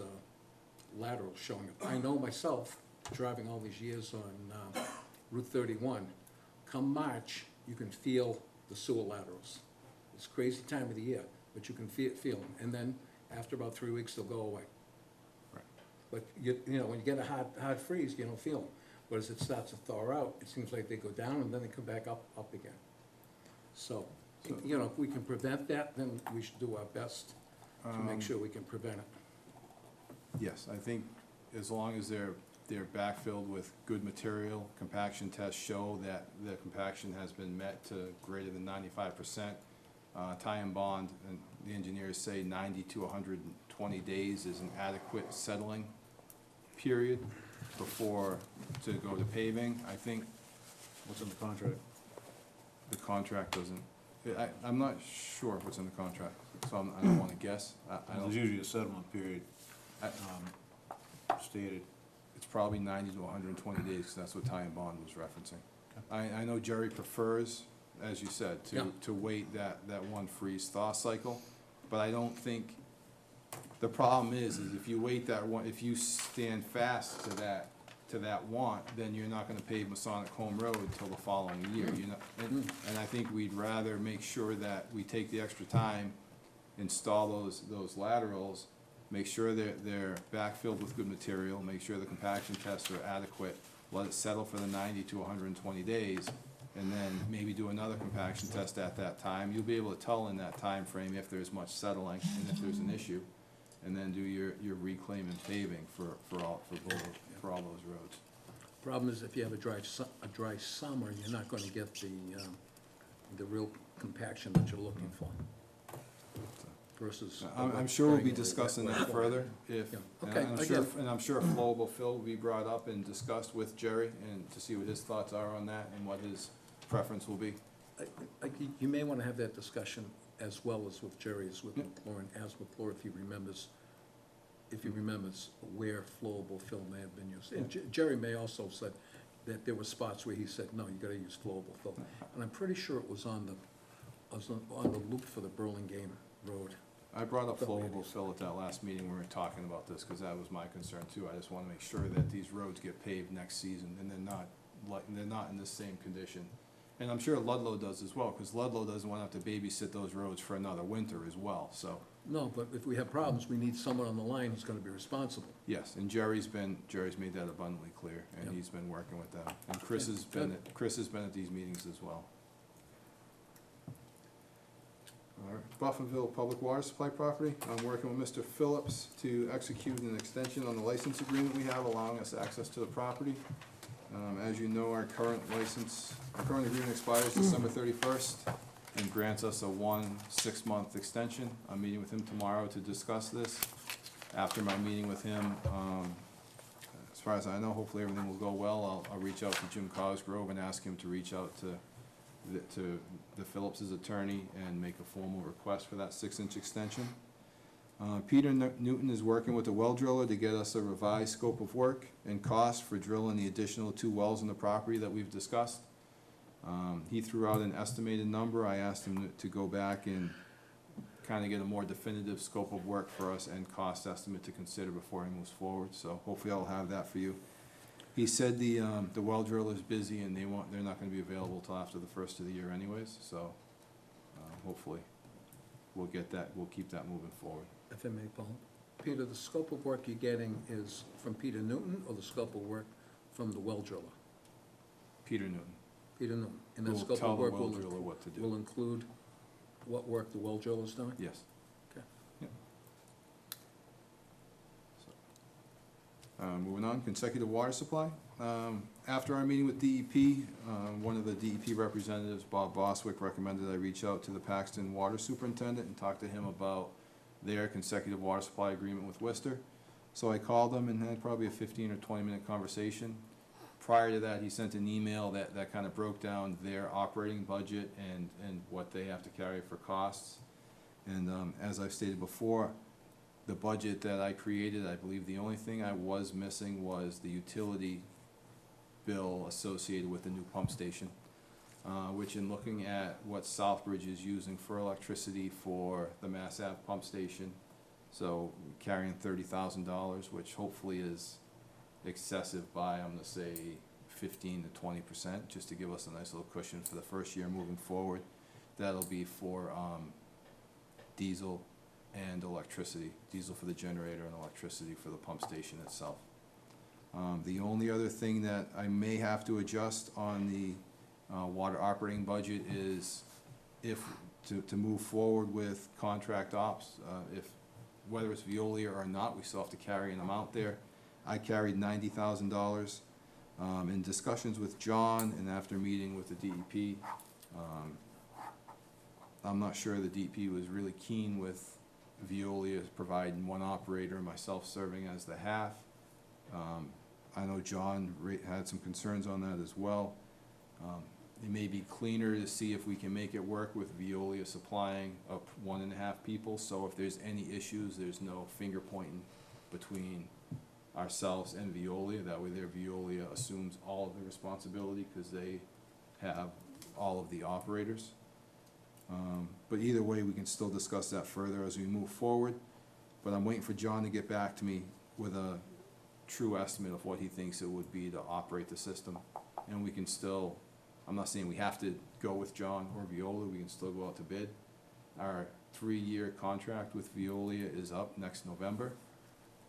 laterals showing up. I know myself, driving all these years on Route 31, come March, you can feel the sewer laterals. It's a crazy time of the year, but you can feel them, and then after about 3 weeks, they'll go away. Right. But you know, when you get a hard freeze, you don't feel them. But as it starts to thaw out, it seems like they go down and then they come back up again. So, you know, if we can prevent that, then we should do our best to make sure we can prevent it. Yes, I think as long as they're backfilled with good material, compaction tests show that the compaction has been met to greater than 95%. Tie and bond, and the engineers say 90 to 120 days is an adequate settling period before to go to paving. I think What's in the contract? the contract doesn't, I'm not sure what's in the contract, so I don't wanna guess. I There's don't, usually a settlement period I- stated. it's probably 90 to 120 days, because that's what Ty and Bond was referencing. I know Jerry prefers, as you said, Yeah. to wait that one freeze thaw cycle, but I don't think, the problem is if you wait that one, if you stand fast to that want, then you're not gonna pave Masonic Home Road until the following year, you know? And I think we'd rather make sure that we take the extra time, install those laterals, make sure they're backfilled with good material, make sure the compaction tests are adequate, let it settle for the 90 to 120 days, and then maybe do another compaction test at that time. You'll be able to tell in that time frame if there's much settling and if there's an issue, and then do your reclaim and paving for all those roads. Problem is, if you have a dry summer, you're not gonna get the real compaction that you're looking for. Versus. I'm sure we'll be spraying it discussing right that forward. further if, Yeah. and Okay, I'm I sure, get it. and I'm sure flowable fill will be brought up and discussed with Jerry and to see what his thoughts are on that and what his preference will be. You may wanna have that discussion as well as with Jerry, as with Yep. McClure, and as McClure, if he remembers where flowable fill may have been used. And Jerry may also said that there were spots where he said, no, you gotta use flowable fill. And I'm pretty sure it was on the loop for the Burlingame Road. I brought up Thought we had flowable these. fill at that last meeting when we were talking about this, because that was my concern too. I just want to make sure that these roads get paved next season and they're not in the same condition. And I'm sure Ludlow does as well, because Ludlow doesn't want to have to babysit those roads for another winter as well, so. No, but if we have problems, we need someone on the line who's gonna be responsible. Yes, and Jerry's made that abundantly clear, and Yep. he's been working with them. And Chris has been at these meetings as well. All right, Bufferville Public Water Supply Property, I'm working with Mr. Phillips to execute an extension on the license agreement we have, allowing us access to the property. As you know, our current agreement expires December 31st and grants us a 6-month extension. I'm meeting with him tomorrow to discuss this. After my meeting with him, as far as I know, hopefully everything will go well. I'll reach out to Jim Cosgrove and ask him to reach out to the Phillips's attorney and make a formal request for that 6-inch extension. Peter Newton is working with the well driller to get us a revised scope of work and cost for drilling the additional 2 wells on the property that we've discussed. He threw out an estimated number. I asked him to go back and kind of get a more definitive scope of work for us and cost estimate to consider before he moves forward, so hopefully I'll have that for you. He said the well driller is busy and they're not gonna be available till after the first of the year anyways, so, hopefully we'll keep that moving forward. If I may, Paul. Peter, the scope of work you're getting is from Peter Newton, or the scope of work from the well driller? Peter Newton. Peter Newton. And that We'll scope tell of the work well driller what to do. will include what work the well driller's doing? Yes. Okay. Yep. So, moving on, consecutive water supply. After our meeting with DEP, one of the DEP representatives, Bob Boswick, recommended I reach out to the Paxton Water Superintendent and talk to him about their consecutive water supply agreement with Worcester. So I called him and had probably a 15 or 20-minute conversation. Prior to that, he sent an email that kind of broke down their operating budget and what they have to carry for costs. And as I've stated before, the budget that I created, I believe the only thing I was missing was the utility bill associated with the new pump station, which in looking at what Southbridge is using for electricity for the Mass Ave pump station, so carrying $30,000, which hopefully is excessive by, I'm gonna say, 15 to 20%, just to give us a nice little cushion for the first year moving forward. That'll be for diesel and electricity, diesel for the generator and electricity for the pump station itself. The only other thing that I may have to adjust on the water operating budget is if, to move forward with contract ops, whether it's Veolia or not, we still have to carry an amount there. I carried $90,000. In discussions with John and after meeting with the DEP, I'm not sure the DEP was really keen with Veolia providing one operator, myself serving as the half. I know John had some concerns on that as well. It may be cleaner to see if we can make it work with Veolia supplying up 1.5 people, so if there's any issues, there's no finger pointing between ourselves and Veolia. That way their Veolia assumes all of the responsibility because they have all of the operators. But either way, we can still discuss that further as we move forward. But I'm waiting for John to get back to me with a true estimate of what he thinks it would be to operate the system. And we can still, I'm not saying we have to go with John or Veolia, we can still go out to bid. Our 3-year contract with Veolia is up next November.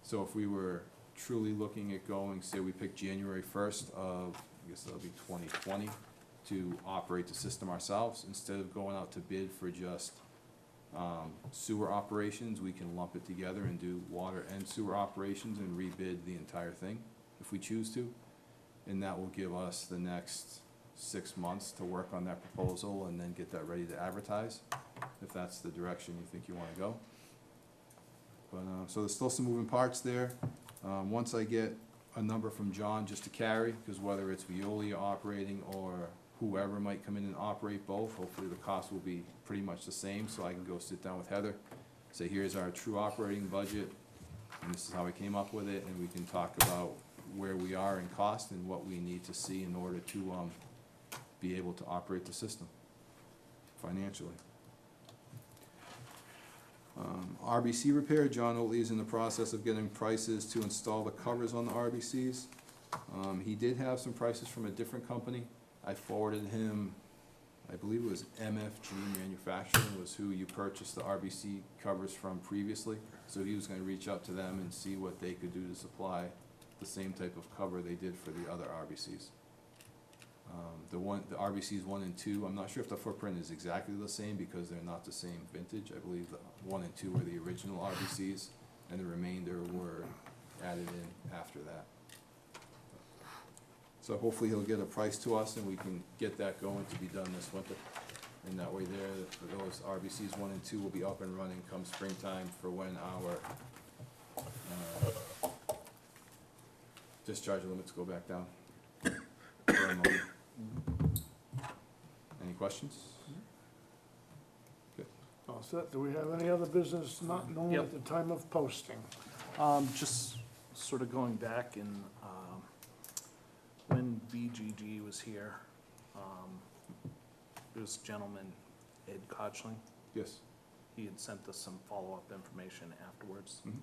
So if we were truly looking at going, say we pick January 1st of, I guess that'll be 2020, to operate the system ourselves. Instead of going out to bid for just sewer operations, we can lump it together and do water and sewer operations and rebid the entire thing if we choose to. And that will give us the next 6 months to work on that proposal and then get that ready to advertise, if that's the direction you think you wanna go. But, so there's still some moving parts there. Once I get a number from John just to carry, because whether it's Veolia operating or whoever might come in and operate both, hopefully the cost will be pretty much the same, so I can go sit down with Heather, say, here's our true operating budget, and this is how we came up with it, and we can talk about where we are in cost and what we need to see in order to, be able to operate the system financially. RBC repair, John Oatley is in the process of getting prices to install the covers on the RBCs. He did have some prices from a different company. I forwarded him, I believe it was MFG Manufacturing was who you purchased the RBC covers from previously. So he was gonna reach out to them and see what they could do to supply the same type of cover they did for the other RBCs. The RBCs 1 and 2, I'm not sure if the footprint is exactly the same because they're not the same vintage. I believe the 1 and 2 were the original RBCs, and the remainder were added in after that. So hopefully he'll get a price to us and we can get that going to be done this winter. And that way there, those RBCs 1 and 2 will be up and running come springtime for when our discharge limits go back down. For a moment. Any questions? Good. All set. Do we have any other business not known Yep. at the time of posting? Just sort of going back in, when VGG was here, there was a gentleman, Ed Kochling, Yes. he had sent us some follow-up information afterwards. Mhm.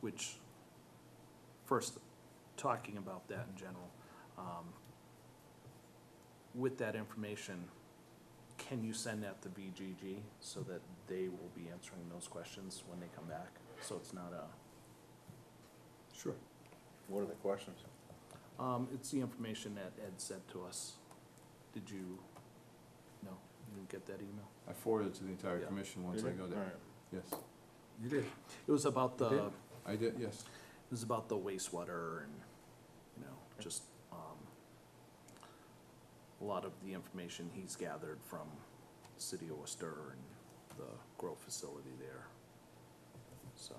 Which, first, talking about that in general, with that information, can you send that to VGG so that they will be answering those questions when they come back? So it's not a, Sure. What are the questions? it's the information that Ed sent to us. Did you, no, you didn't get that email? I forwarded it to the entire Yeah. commission once I go there. Yes. You did. It was about You did? the, I did, yes. it was about the wastewater and, you know, just, a lot of the information he's gathered from the city of Worcester and the grow facility there. So,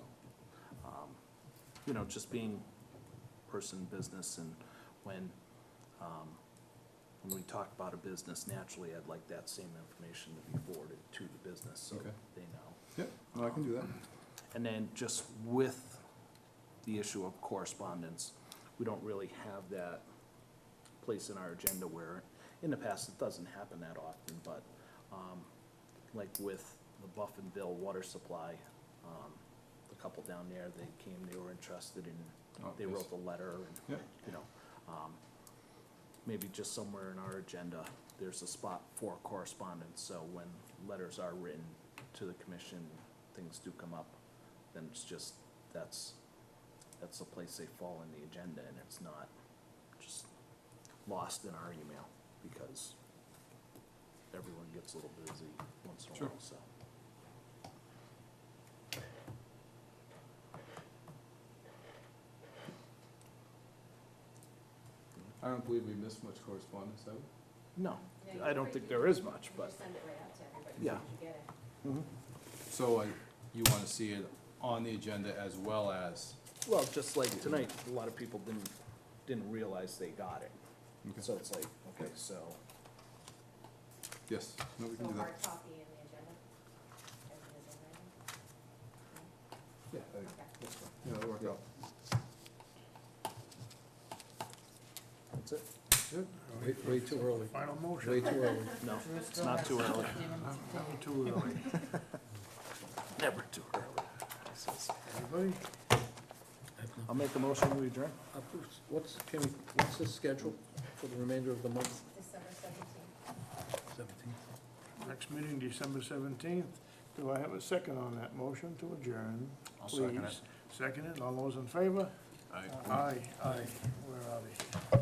you know, just being person business, and when we talk about a business, naturally, I'd like that same information to be forwarded to the business, so Okay. they know. Yep, no, I can do that. And then just with the issue of correspondence, we don't really have that place in our agenda where, in the past, it doesn't happen that often, but, like with the Buffinville water supply, the couple down there, they came, they were interested in, Oh, they yes. wrote the letter and, Yep. you know, maybe just somewhere in our agenda, there's a spot for correspondence, so when letters are written to the commission, things do come up, then it's just, that's the place they fall in the agenda, and it's not just lost in our email, because everyone gets a little busy once in a Sure. while, so. I don't believe we missed much correspondence, have we? No, Yeah, I don't think there is much, but, Just send it right out to everybody, Yeah. so you get it. So, you wanna see it on the agenda as well as, well, just like tonight, a lot of people didn't realize they got it. Okay. So it's like, okay, so, yes, no, we can So do that. hard copy in the agenda? Everything is in writing? Yeah, Okay. that's fine. Yeah, that'll work out. that's it. Good. Way too early. Final motion. Way too early. No, Drew it's still not has too early. Stevens. Never too early. Never too early. He says. Everybody? I'll make a motion, we adjourn. What's the schedule for the remainder of the month? December 17th. 17th. Next meeting, December 17th. Do I have a second on that motion to adjourn? I'll second it. Please. Second it. All those in favor? Aye. Aye, aye. Where are they?